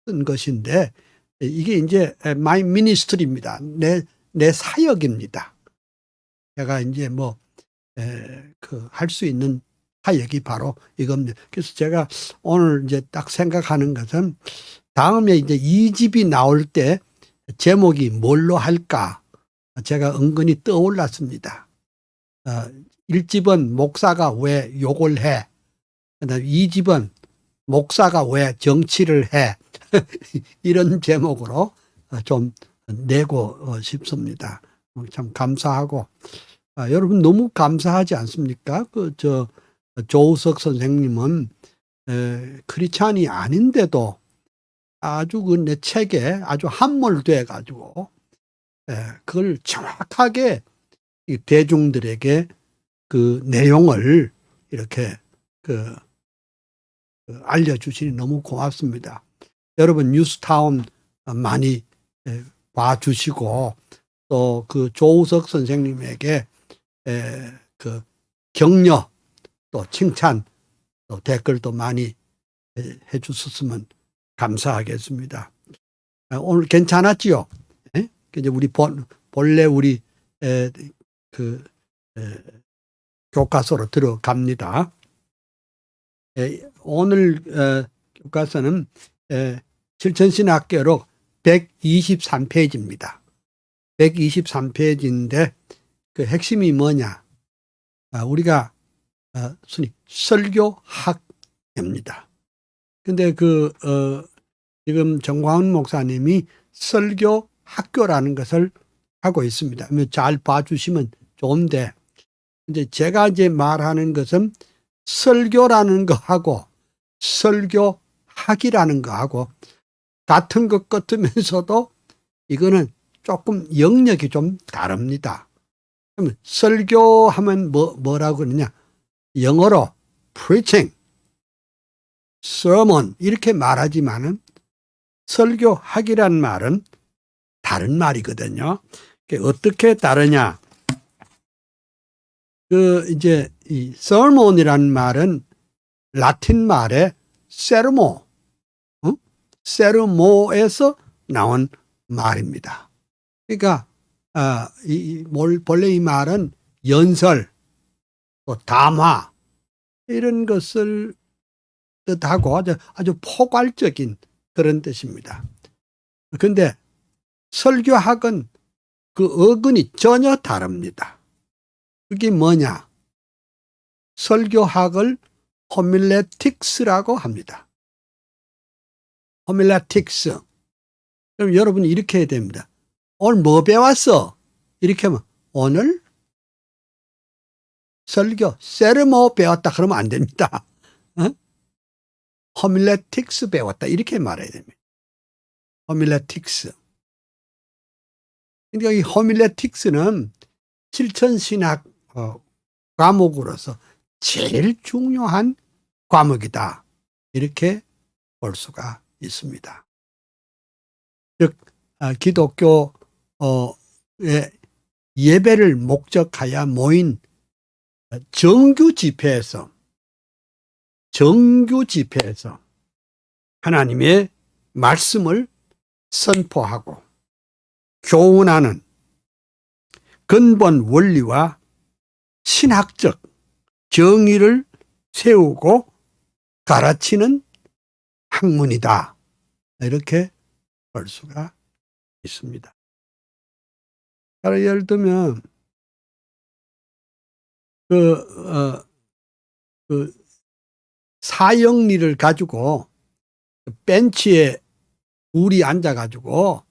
쓴 것인데 이게 이제 마이 미니스트리입니다. 내 사역입니다. 제가 이제 할 수 있는 사역이 바로 이겁니다. 그래서 제가 오늘 이제 딱 생각하는 것은 다음에 이제 2집이 나올 때 제목이 뭘로 할까? 제가 은근히 떠올랐습니다. 1집은 목사가 왜 욕을 해? 그다음에 2집은 목사가 왜 정치를 해? 이런 제목으로 좀 내고 싶습니다. 참 감사하고 여러분 너무 감사하지 않습니까? 조우석 선생님은 크리스찬이 아닌데도 아주 내 책에 아주 함몰돼 가지고 그걸 정확하게 대중들에게 그 내용을 이렇게 알려주시니 너무 고맙습니다. 여러분 뉴스타운 많이 봐주시고 또 그 조우석 선생님에게 그 격려 또 칭찬 또 댓글도 많이 해주셨으면 감사하겠습니다. 오늘 괜찮았지요? 이제 우리 본래 우리 교과서로 들어갑니다. 오늘 교과서는 실천신학교로 123페이지입니다. 123페이지인데 그 핵심이 뭐냐? 우리가 순위 설교학입니다. 근데 지금 정광훈 목사님이 설교 학교라는 것을 하고 있습니다. 잘 봐주시면 좋은데, 이제 제가 이제 말하는 것은 설교라는 거하고 설교학이라는 거하고 같은 것 같으면서도 이거는 조금 영역이 좀 다릅니다. 그러면 설교하면 뭐라고 그러냐? 영어로 preaching, sermon 이렇게 말하지만은 설교학이란 말은 다른 말이거든요. 어떻게 다르냐? 이제 이 sermon이란 말은 라틴 말의 세르모, 세르모에서 나온 말입니다. 그러니까 본래 이 말은 연설, 또 담화 이런 것을 뜻하고 아주 포괄적인 그런 뜻입니다. 그런데 설교학은 그 어근이 전혀 다릅니다. 그게 뭐냐? 설교학을 호밀레틱스라고 합니다. 호밀레틱스. 그럼 여러분이 이렇게 해야 됩니다. 오늘 뭐 배웠어? 이렇게 하면 오늘 설교 세르모 배웠다 그러면 안 됩니다. 호밀레틱스 배웠다 이렇게 말해야 됩니다. 호밀레틱스. 그러니까 이 호밀레틱스는 실천신학 과목으로서 제일 중요한 과목이다. 이렇게 볼 수가 있습니다. 즉 기독교의 예배를 목적하여 모인 정규 집회에서 하나님의 말씀을 선포하고 교훈하는 근본 원리와 신학적 정의를 세우고 가르치는 학문이다. 이렇게 볼 수가 있습니다. 예를 들면 사형리를 가지고 벤치에 둘이 앉아가지고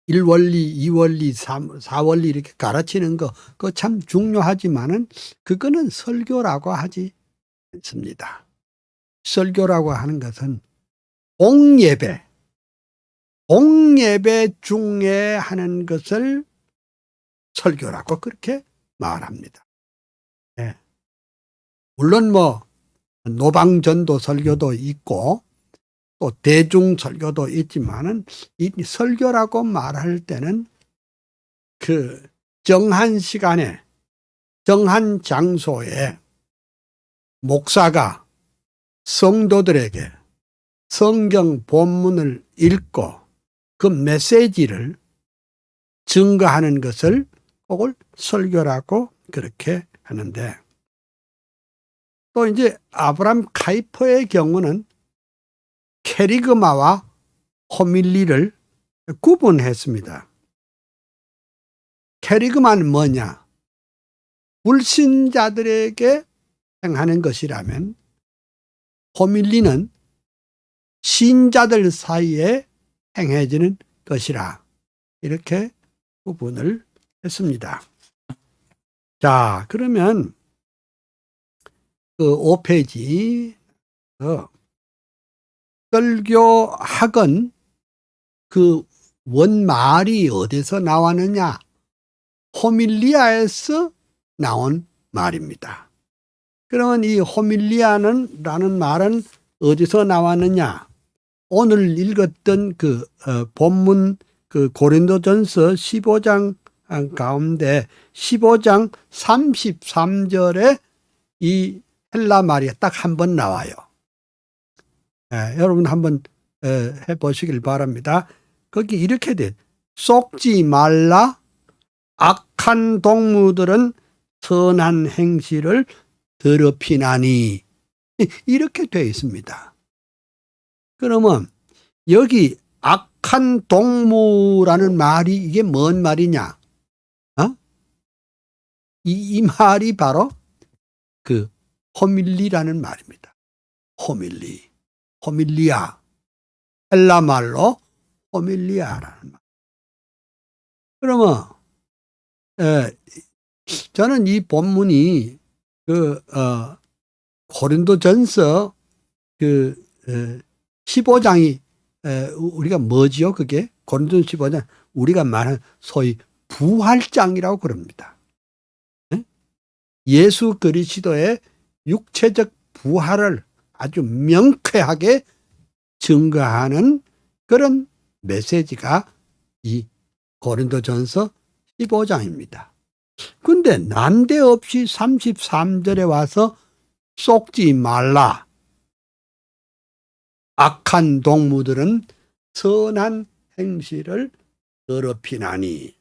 1원리, 2원리, 4원리 이렇게 가르치는 거 그거 참 중요하지만은 그거는 설교라고 하지 않습니다. 설교라고 하는 것은 공예배 중에 하는 것을 설교라고 그렇게 말합니다. 네. 물론 노방전도 설교도 있고 또 대중 설교도 있지만은 이 설교라고 말할 때는 그 정한 시간에 정한 장소에 목사가 성도들에게 성경 본문을 읽고 그 메시지를 증거하는 것을 그걸 설교라고 그렇게 하는데, 또 이제 아브라함 카이퍼의 경우는 캐리그마와 호밀리를 구분했습니다. 캐리그마는 뭐냐? 불신자들에게 행하는 것이라면 호밀리는 신자들 사이에 행해지는 것이라 이렇게 구분을 했습니다. 자, 그러면 그 5페이지 설교학은 그 원말이 어디서 나왔느냐? 호밀리아에서 나온 말입니다. 그러면 이 호밀리아라는 말은 어디서 나왔느냐? 오늘 읽었던 그 본문 그 고린도전서 15장 가운데 15장 33절에 이 헬라 말이 딱 한 번 나와요. 여러분 한번 해보시길 바랍니다. 거기 이렇게 돼. 속지 말라. 악한 동무들은 선한 행실을 더럽히나니. 이렇게 되어 있습니다. 그러면 여기 악한 동무라는 말이 이게 뭔 말이냐? 이 말이 바로 그 호밀리라는 말입니다. 호밀리. 호밀리아, 헬라 말로 호밀리아라는 말. 그러면 저는 이 본문이 고린도전서 15장이 우리가 뭐지요? 그게 고린도전서 15장 우리가 말하는 소위 부활장이라고 그럽니다. 예수 그리스도의 육체적 부활을 아주 명쾌하게 증거하는 그런 메시지가 이 고린도전서 15장입니다. 근데 난데없이 33절에 와서 속지 말라. 악한 동무들은 선한 행실을 더럽히나니.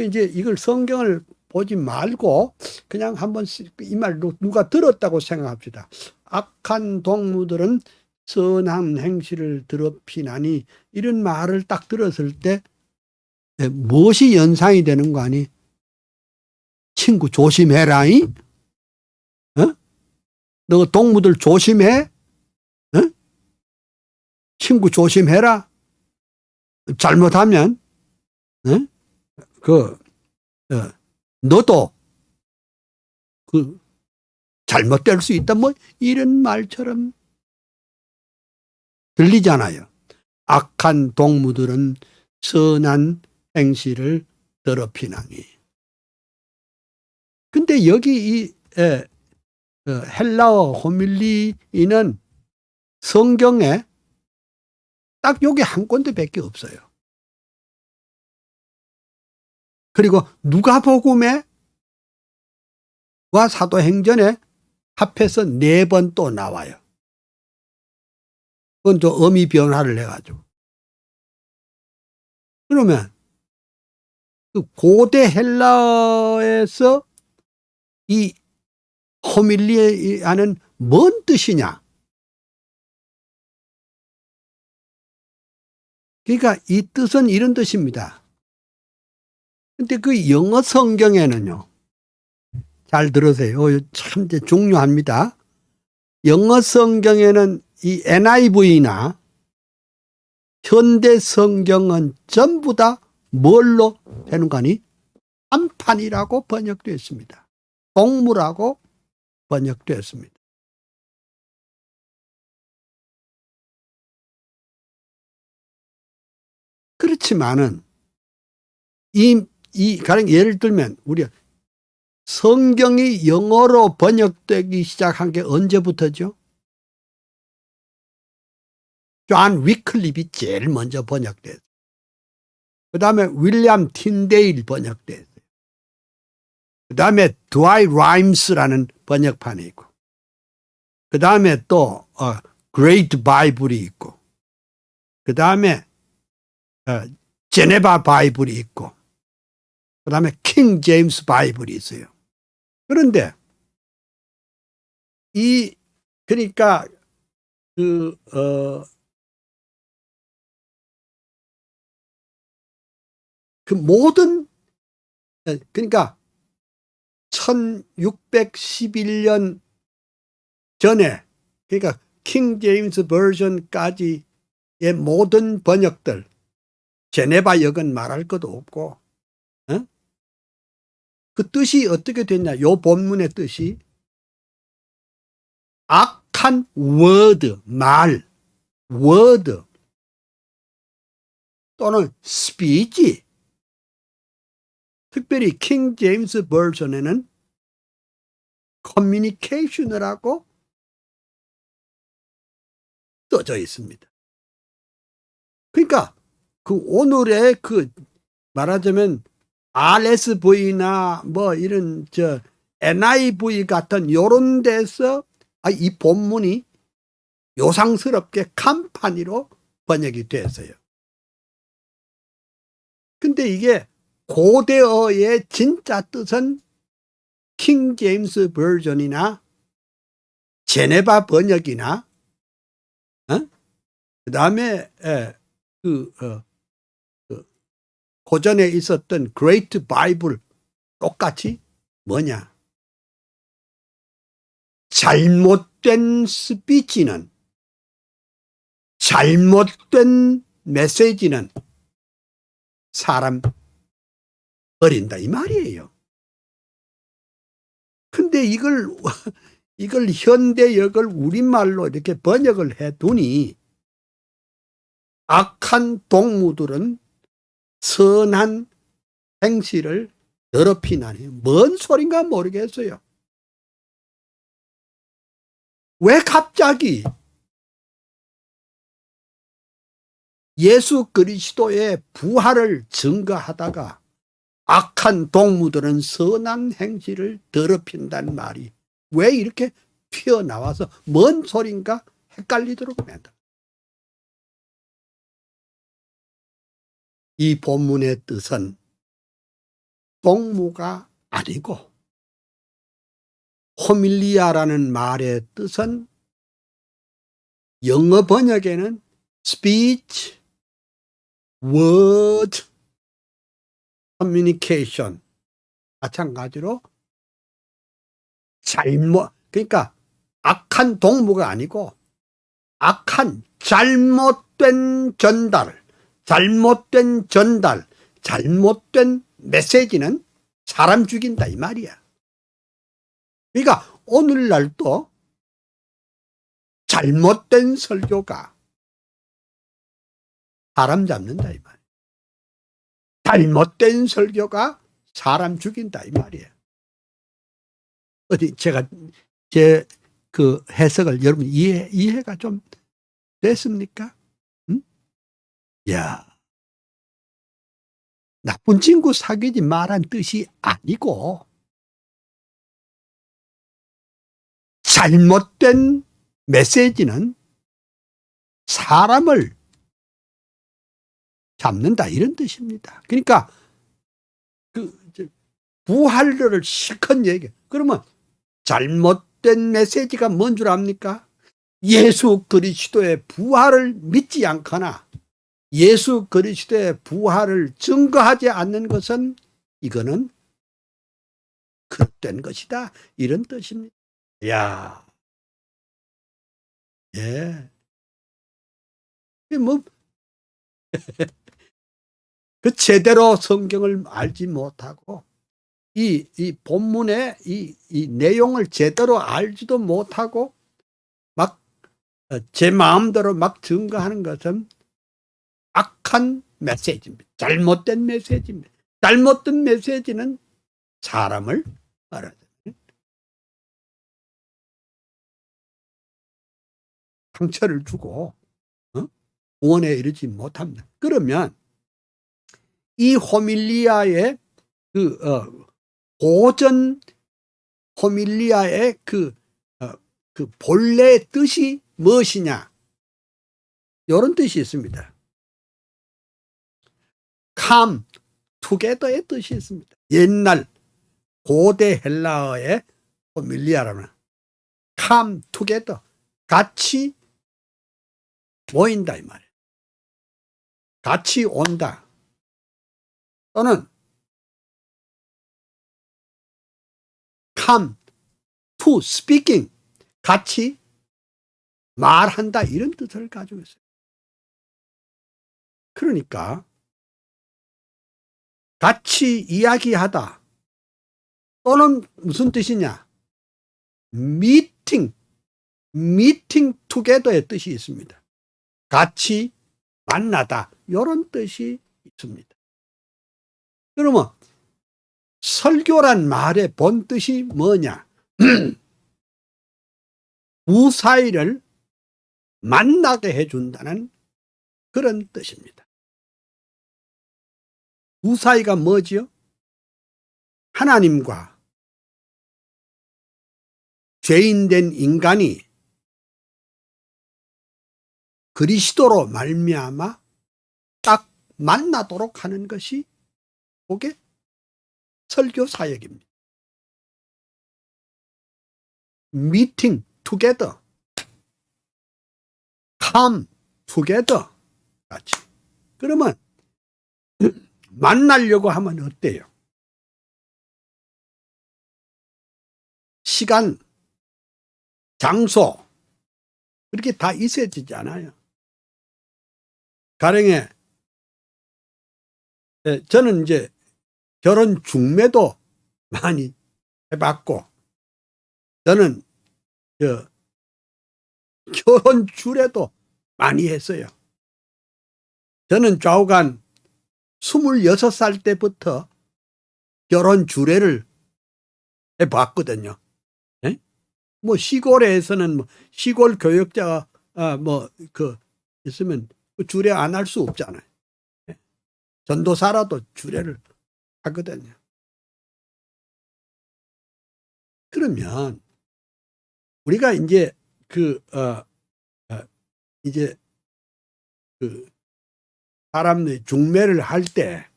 이제 이걸 성경을 보지 말고 그냥 한번 이 말 누가 들었다고 생각합시다. 악한 동무들은 선한 행실을 더럽히나니 이런 말을 딱 들었을 때 무엇이 연상이 되는 거 아니? 친구 조심해라이? 너 동무들 조심해? 친구 조심해라? 잘못하면 너도 잘못될 수 있다. 뭐 이런 말처럼 들리잖아요. 악한 동무들은 선한 행실을 더럽히나니. 근데 여기 이 헬라어 호밀리는 성경에 딱 여기 한 군데밖에 없어요. 그리고 누가복음에 와 사도행전에 합해서 4번 또 나와요. 그건 또 의미 변화를 해가지고. 그러면 그 고대 헬라에서 이 호밀리아는 뭔 뜻이냐? 그러니까 이 뜻은 이런 뜻입니다. 근데 그 영어 성경에는요, 잘 들으세요. 참 중요합니다. 영어 성경에는 이 NIV나 현대 성경은 전부 다 뭘로 되는 거니? 한판이라고 번역되어 있습니다. 동물하고 번역되었습니다. 그렇지만은 가령 예를 들면 우리가 성경이 영어로 번역되기 시작한 게 언제부터죠? 존 위클립이 제일 먼저 번역됐어요. 그 다음에 윌리엄 틴데일 번역됐어요. 그 다음에 드와이 라임스라는 번역판이 있고, 그 다음에 또 그레이트 바이블이 있고, 그 다음에 제네바 바이블이 있고, 그 다음에 킹 제임스 바이블이 있어요. 그런데 그러니까 그 모든, 그러니까 1611년 전에, 그러니까 킹 제임스 버전까지의 모든 번역들, 제네바 역은 말할 것도 없고, 그 뜻이 어떻게 됐냐? 요 본문의 뜻이 악한 워드, 말, 워드 또는 스피치. 특별히 킹 제임스 버전에는 커뮤니케이션이라고 써져 있습니다. 그러니까 그 오늘의 말하자면 RSV나 뭐 이런 NIV 같은 요런 데서 이 본문이 요상스럽게 간판이로 번역이 됐어요. 근데 이게 고대어의 진짜 뜻은 킹 제임스 버전이나 제네바 번역이나 그 다음에 고전에 있었던 그레이트 바이블 똑같이 뭐냐? 잘못된 스피치는 잘못된 메시지는 사람 버린다 이 말이에요. 근데 이걸 현대역을 우리말로 이렇게 번역을 해 두니 악한 동무들은 선한 행실을 더럽히나니 뭔 소린가 모르겠어요. 왜 갑자기 예수 그리스도의 부활을 증거하다가 악한 동무들은 선한 행실을 더럽힌다는 말이 왜 이렇게 튀어나와서 뭔 소린가 헷갈리도록 한다. 이 본문의 뜻은 동무가 아니고 호밀리아라는 말의 뜻은 영어 번역에는 speech, word, communication 마찬가지로 그러니까 악한 동무가 아니고 악한 잘못된 잘못된 메시지는 사람 죽인다 이 말이야. 그러니까 오늘날도 잘못된 설교가 사람 잡는다 이 말이야. 잘못된 설교가 사람 죽인다 이 말이에요. 어디 제가 제 그 해석을 여러분 이해가 좀 됐습니까? 응? 야, 나쁜 친구 사귀지 말란 뜻이 아니고 잘못된 메시지는 사람을 잡는다 이런 뜻입니다. 그러니까 부활을 실컷 얘기해. 그러면 잘못된 메시지가 뭔 줄 압니까? 예수 그리스도의 부활을 믿지 않거나 예수 그리스도의 부활을 증거하지 않는 것은 이거는 그릇된 것이다 이런 뜻입니다. 야, 예, 뭐 그 제대로 성경을 알지 못하고 이 본문의 이 내용을 제대로 알지도 못하고 막 제 마음대로 막 증거하는 것은 악한 메시지입니다. 잘못된 메시지입니다. 잘못된 메시지는 사람을 상처를 주고 구원에 이르지 못합니다. 그러면 이 호밀리아의 고전 호밀리아의 그 본래 뜻이 무엇이냐? 이런 뜻이 있습니다. come together의 뜻이 있습니다. 옛날 고대 헬라어의 호밀리아라면 come together 같이 모인다 이 말이에요. 같이 온다. 또는 come to speaking 같이 말한다 이런 뜻을 가지고 있어요. 그러니까 같이 이야기하다 또는 무슨 뜻이냐? meeting together의 뜻이 있습니다. 같이 만나다 이런 뜻이 있습니다. 그러면 설교란 말의 본 뜻이 뭐냐? 두 사이를 만나게 해준다는 그런 뜻입니다. 두 사이가 뭐지요? 하나님과 죄인된 인간이 그리스도로 말미암아 딱 만나도록 하는 것이 그게 설교 사역입니다. meeting together, come together 같이. 그러면 만나려고 하면 어때요? 시간, 장소 그렇게 다 있어야 되지 않아요? 가령에 저는 이제 결혼 중매도 많이 해봤고, 저는 결혼 주례도 많이 했어요. 저는 좌우간 26살 때부터 결혼 주례를 해봤거든요. 네? 뭐 시골에서는 뭐 시골 교역자가 있으면 주례 안 할 수 없잖아요. 네? 전도사라도 주례를 하거든요. 그러면 우리가 이제 사람들이 중매를 할 때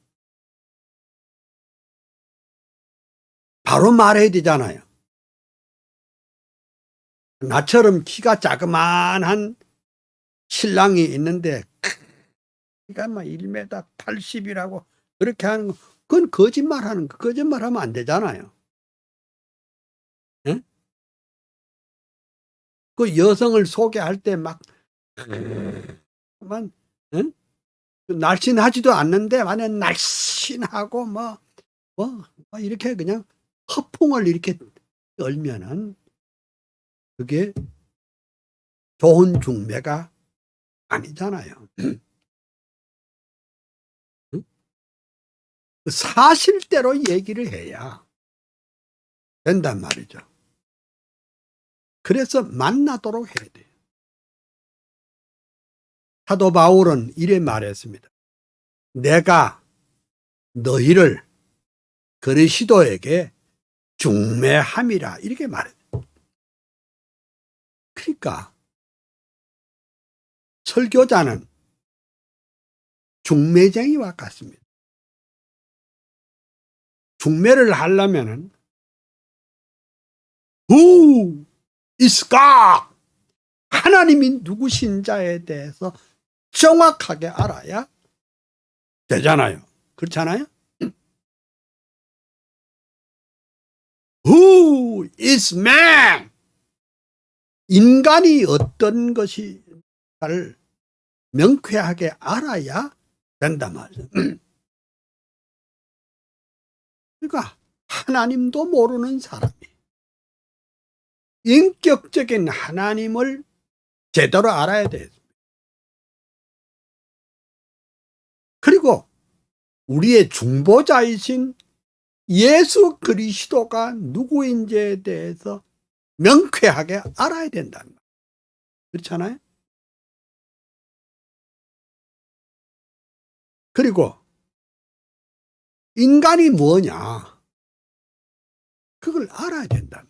바로 말해야 되잖아요. 나처럼 키가 자그만한 신랑이 있는데 키가 막 1m 80이라고 그렇게 하는 거, 그건 거짓말하는 거. 거짓말하면 안 되잖아요. 예? 그 여성을 소개할 때 막 날씬하지도 않는데 만약 날씬하고 뭐 이렇게 그냥 허풍을 이렇게 떨면은 그게 좋은 중매가 아니잖아요. 사실대로 얘기를 해야 된단 말이죠. 그래서 만나도록 해야 돼요. 사도 바울은 이래 말했습니다. 내가 너희를 그리스도에게 중매함이라 이렇게 말했어요. 그러니까 설교자는 중매쟁이와 같습니다. 중매를 하려면은 Who is God? 하나님이 누구신자에 대해서 정확하게 알아야 되잖아요. 그렇잖아요? Who is man? 인간이 어떤 것인가를 명쾌하게 알아야 된단 말이죠. 그러니까 하나님도 모르는 사람이 인격적인 하나님을 제대로 알아야 돼요. 그리고 우리의 중보자이신 예수 그리스도가 누구인지에 대해서 명쾌하게 알아야 된다는 거예요. 그렇잖아요? 그리고 인간이 뭐냐? 그걸 알아야 된다.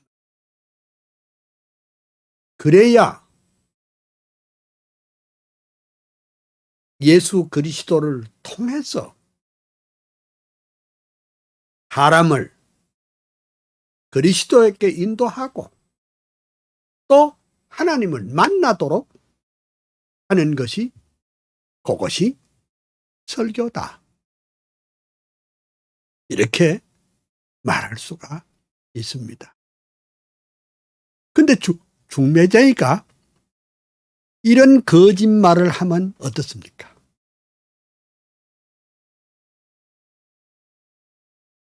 그래야 예수 그리스도를 통해서 사람을 그리스도에게 인도하고 또 하나님을 만나도록 하는 것이 그것이 설교다. 이렇게 말할 수가 있습니다. 근데 중매쟁이가 이런 거짓말을 하면 어떻습니까?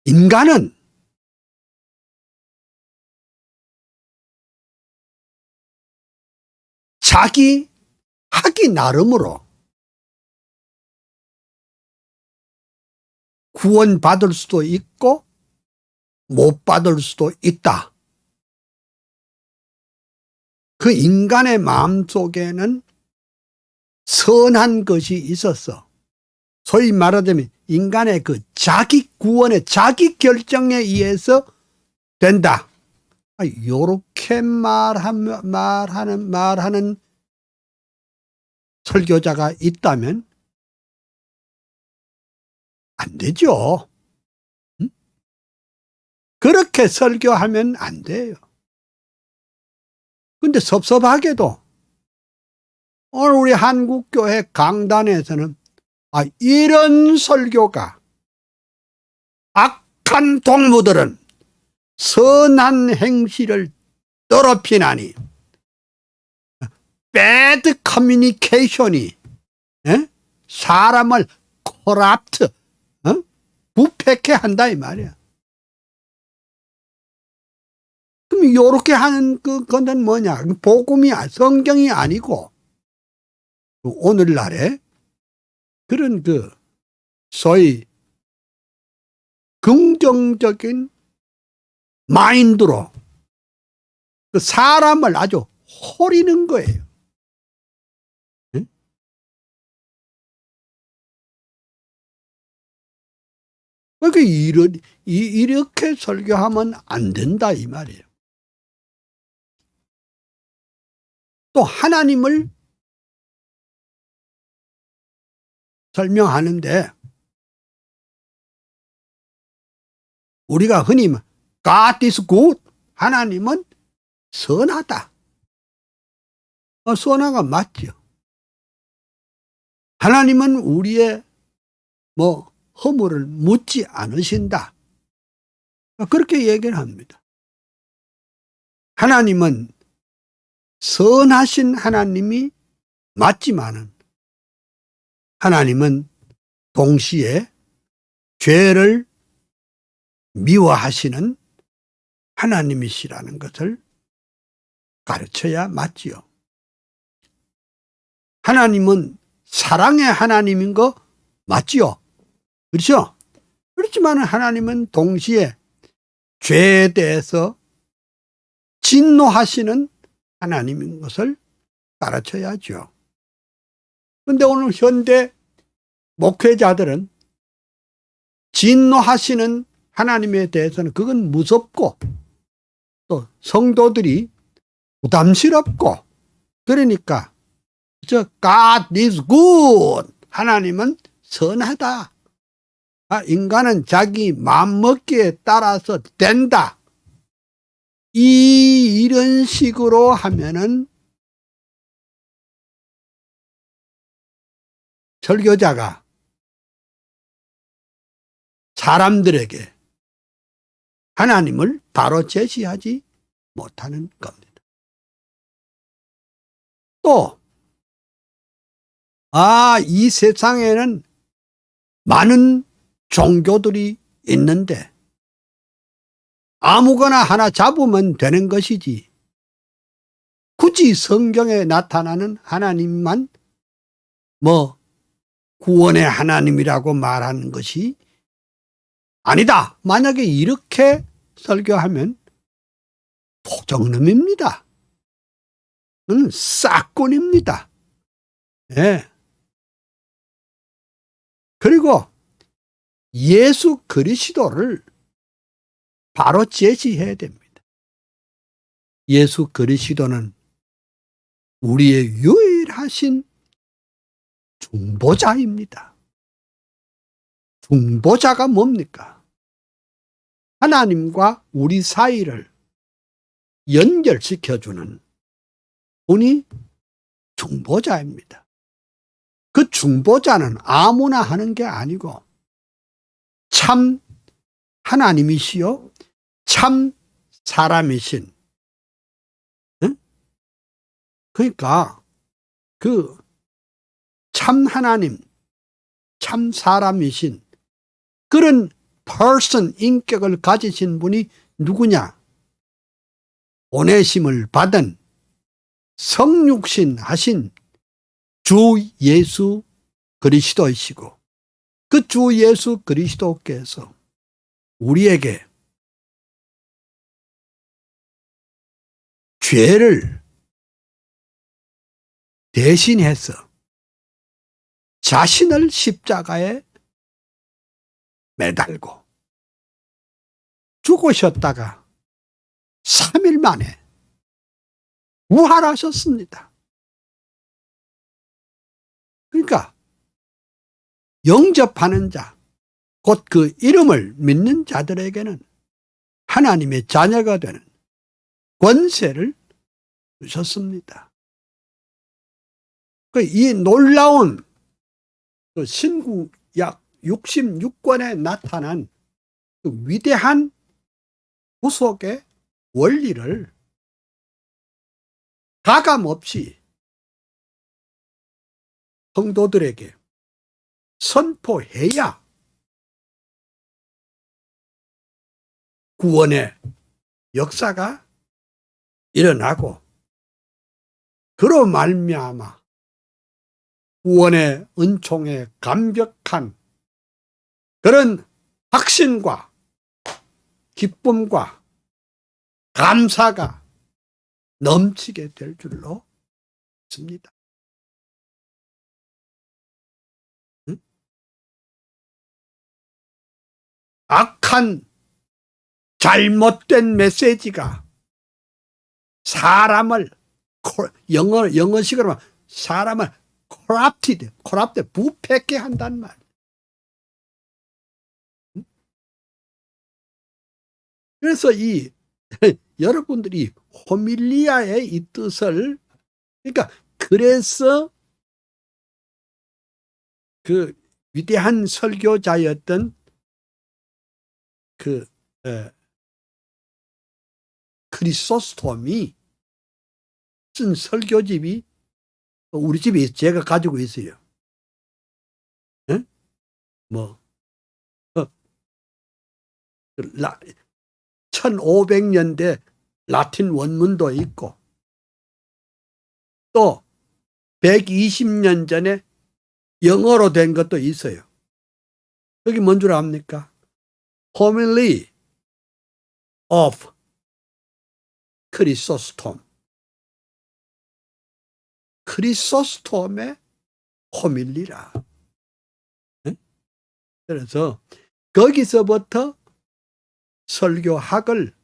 인간은 자기 하기 나름으로 구원받을 수도 있고 못 받을 수도 있다. 그 인간의 마음속에는 선한 것이 있어서 소위 말하자면 인간의 그 자기 구원의 자기 결정에 의해서 된다. 요렇게 말하는 설교자가 있다면 안 되죠. 응? 그렇게 설교하면 안 돼요. 근데 섭섭하게도 오늘 우리 한국교회 강단에서는 이런 설교가 악한 동무들은 선한 행실을 더럽히나니 bad communication이 사람을 코랍트, 부패케 한다 이 말이야. 그럼 요렇게 하는 그거는 뭐냐? 복음이 성경이 아니고 오늘날에 그런 소위 긍정적인 마인드로 그 사람을 아주 호리는 거예요. 응? 그러니까 이렇게 설교하면 안 된다 이 말이에요. 또 하나님을 설명하는데 우리가 흔히 God is good, 하나님은 선하다. 선하가 맞죠. 하나님은 우리의 허물을 묻지 않으신다. 그렇게 얘기를 합니다. 하나님은 선하신 하나님이 맞지만은 하나님은 동시에 죄를 미워하시는 하나님이시라는 것을 가르쳐야 맞지요. 하나님은 사랑의 하나님인 거 맞지요. 그렇죠? 그렇지만 하나님은 동시에 죄에 대해서 진노하시는 하나님인 것을 가르쳐야죠. 그런데 오늘 현대 목회자들은 진노하시는 하나님에 대해서는 그건 무섭고 또 성도들이 부담스럽고 그러니까 God is good, 하나님은 선하다. 인간은 자기 마음먹기에 따라서 된다. 이런 식으로 하면은 설교자가 사람들에게 하나님을 바로 제시하지 못하는 겁니다. 또, 이 세상에는 많은 종교들이 있는데 아무거나 하나 잡으면 되는 것이지 굳이 성경에 나타나는 하나님만 구원의 하나님이라고 말하는 것이 아니다. 만약에 이렇게 설교하면 토정놈입니다. 싹군입니다. 예. 그리고 예수 그리스도를 바로 제시해야 됩니다. 예수 그리스도는 우리의 유일하신 중보자입니다. 중보자가 뭡니까? 하나님과 우리 사이를 연결시켜주는 분이 중보자입니다. 그 중보자는 아무나 하는 게 아니고 참 하나님이시요 참 사람이신, 그러니까 그 참 하나님, 참 사람이신 그런 person, 인격을 가지신 분이 누구냐? 보내심을 받은 성육신 하신 주 예수 그리스도이시고 그 주 예수 그리스도께서 우리에게 죄를 대신해서 자신을 십자가에 매달고 죽으셨다가 3일 만에 부활하셨습니다. 그러니까 영접하는 자, 곧 그 이름을 믿는 자들에게는 하나님의 자녀가 되는 권세를 주셨습니다. 이 놀라운 신구약 66권에 나타난 그 위대한 구속의 원리를 가감없이 성도들에게 선포해야 구원의 역사가 일어나고 그로 말미암아 구원의 은총의 감격한 그런 확신과 기쁨과 감사가 넘치게 될 줄로 믿습니다. 응? 악한 잘못된 메시지가 사람을 영어식으로 하면 사람을 corrupted 부패케 한단 말. 그래서 이 여러분들이 호밀리아의 이 뜻을 그러니까 그래서 그 위대한 설교자였던 그 크리소스톰이 쓴 설교집이 우리 집에 제가 가지고 있어요. 예? 뭐 1500년대 라틴 원문도 있고 또 120년 전에 영어로 된 것도 있어요. 여기 뭔 줄 압니까? Homily of 크리소스톰. 크리소스톰의 호밀리라. 네? 그래서 거기서부터 설교학을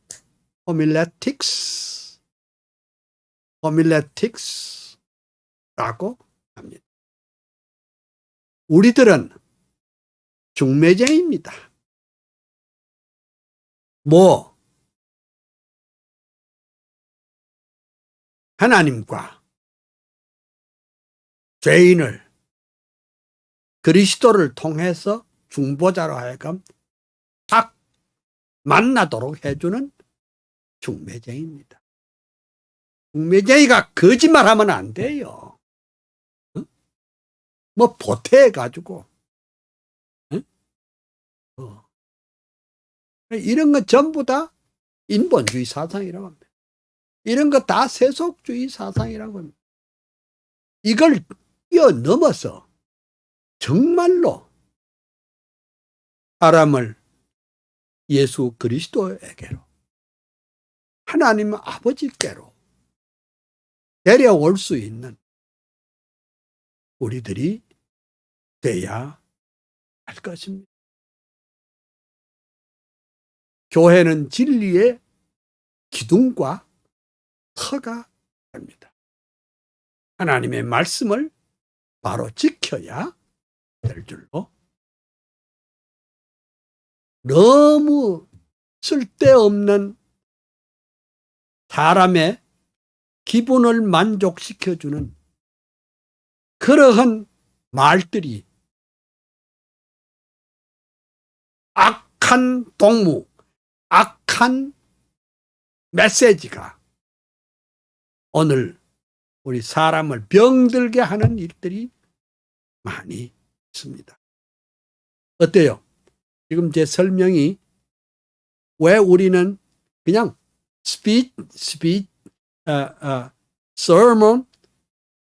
호밀레틱스라고 합니다. 우리들은 중매쟁입니다. 뭐 하나님과 죄인을 그리스도를 통해서 중보자로 하여금 딱 만나도록 해주는 중매쟁입니다. 중매쟁이가 거짓말하면 안 돼요. 응? 뭐 보태해가지고 응? 이런 건 전부 다 인본주의 사상이라고 합니다. 이런 거 다 세속주의 사상이라고 합니다. 이걸 뛰어넘어서 정말로 사람을 예수 그리스도에게로 하나님 아버지께로 데려올 수 있는 우리들이 돼야 할 것입니다. 교회는 진리의 기둥과 터가 됩니다. 하나님의 말씀을 바로 지켜야 될 줄로 너무 쓸데없는 사람의 기분을 만족시켜주는 그러한 말들이 악한 동무, 악한 메시지가 오늘 우리 사람을 병들게 하는 일들이 많이 있습니다. 어때요? 지금 제 설명이 왜 우리는 그냥 sermon,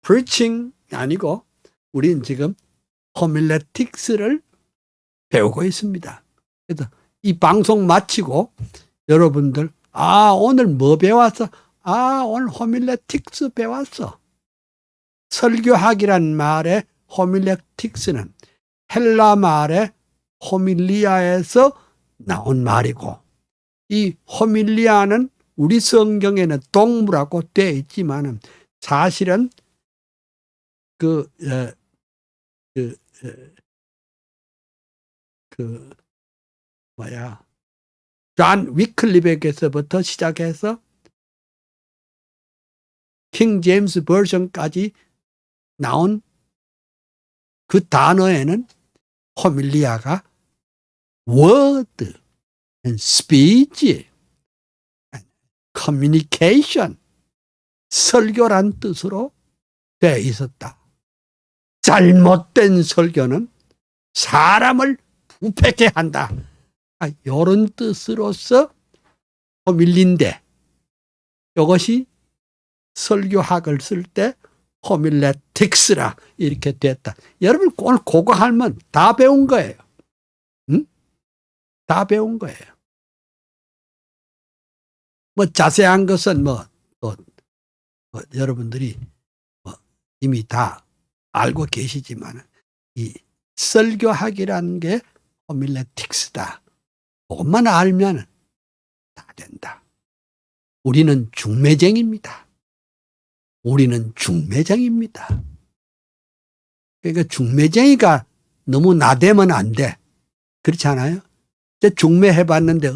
preaching 아니고 우리는 지금 호밀레틱스를 배우고 있습니다. 그래서 이 방송 마치고 여러분들 오늘 뭐 배웠어? 오늘 호밀레틱스 배웠어. 설교학이란 말의 호밀레틱스는 헬라 말의 호밀리아에서 나온 말이고 이 호밀리아는 우리 성경에는 동물하고 되어 있지만은 사실은 존 위클리백에서부터 시작해서 킹 제임스 버전까지 나온 그 단어에는 호밀리아가 word, and speech, and communication, 설교란 뜻으로 되어 있었다. 잘못된 설교는 사람을 부패케 한다. 이런 뜻으로서 호밀린데, 이것이 설교학을 쓸 때 호밀레틱스라 이렇게 됐다. 여러분 오늘 그거 하면 다 배운 거예요. 응? 다 배운 거예요. 뭐 자세한 것은 또 여러분들이 이미 다 알고 계시지만 이 설교학이라는 게 호밀레틱스다. 그것만 알면 다 된다. 우리는 중매쟁입니다. 우리는 중매쟁입니다. 그러니까 중매쟁이가 너무 나대면 안 돼. 그렇지 않아요? 중매해 봤는데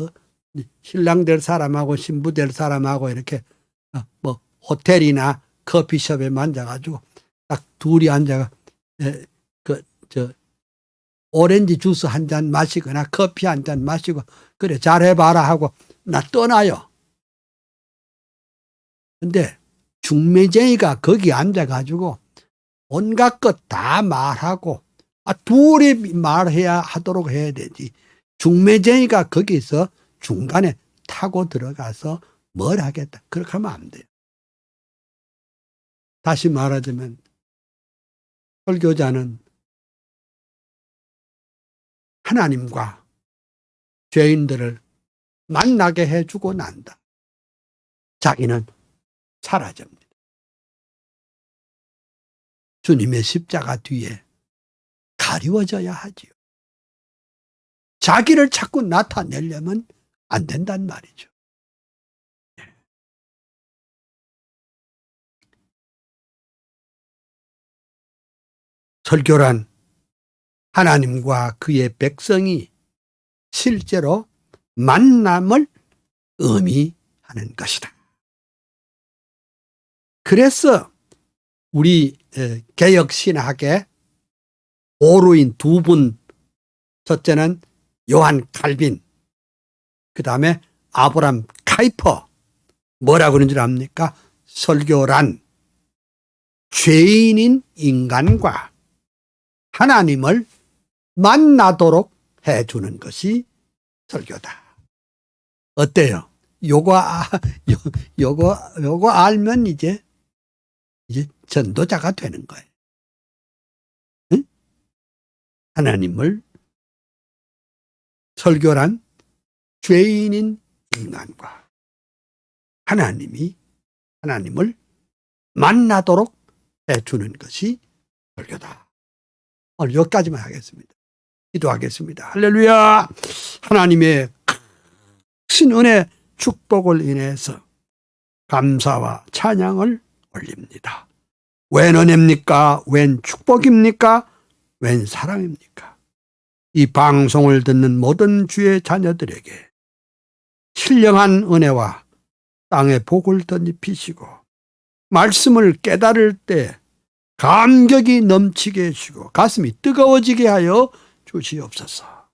신랑 될 사람하고 신부 될 사람하고 이렇게 뭐 호텔이나 커피숍에 앉아가지고 딱 둘이 앉아가 오렌지 주스 한 잔 마시거나 커피 한 잔 마시고 그래 잘해봐라 하고 나 떠나요. 근데 중매쟁이가 거기 앉아가지고 온갖 것 다 말하고 둘이 말해야 하도록 해야 되지. 중매쟁이가 거기서 중간에 타고 들어가서 뭘 하겠다. 그렇게 하면 안 돼요. 다시 말하자면 설교자는 하나님과 죄인들을 만나게 해주고 난다. 자기는 사라집니다. 주님의 십자가 뒤에 가리워져야 하지요. 자기를 자꾸 나타내려면 안 된단 말이죠. 설교란 하나님과 그의 백성이 실제로 만남을 의미하는 것이다. 그래서 우리 개혁신학의 오류인 두 분, 첫째는 요한 칼빈, 그 다음에 아브람 카이퍼, 뭐라고 그러는 줄 압니까? 설교란 죄인인 인간과 하나님을 만나도록 해주는 것이 설교다. 어때요? 요거 알면 이제 전도자가 되는 거예요. 응? 하나님을, 설교란 죄인인 인간과 하나님을 만나도록 해주는 것이 설교다. 오늘 여기까지만 하겠습니다. 기도하겠습니다. 할렐루야. 하나님의 큰 은혜 축복을 인해서 감사와 찬양을 올립니다. 웬 은혜입니까? 웬 축복입니까? 웬 사랑입니까? 이 방송을 듣는 모든 주의 자녀들에게 신령한 은혜와 땅에 복을 덧입히시고 말씀을 깨달을 때 감격이 넘치게 해주시고 가슴이 뜨거워지게 하여 주시옵소서.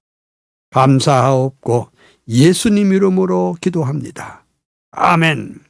감사하옵고 예수님 이름으로 기도합니다. 아멘.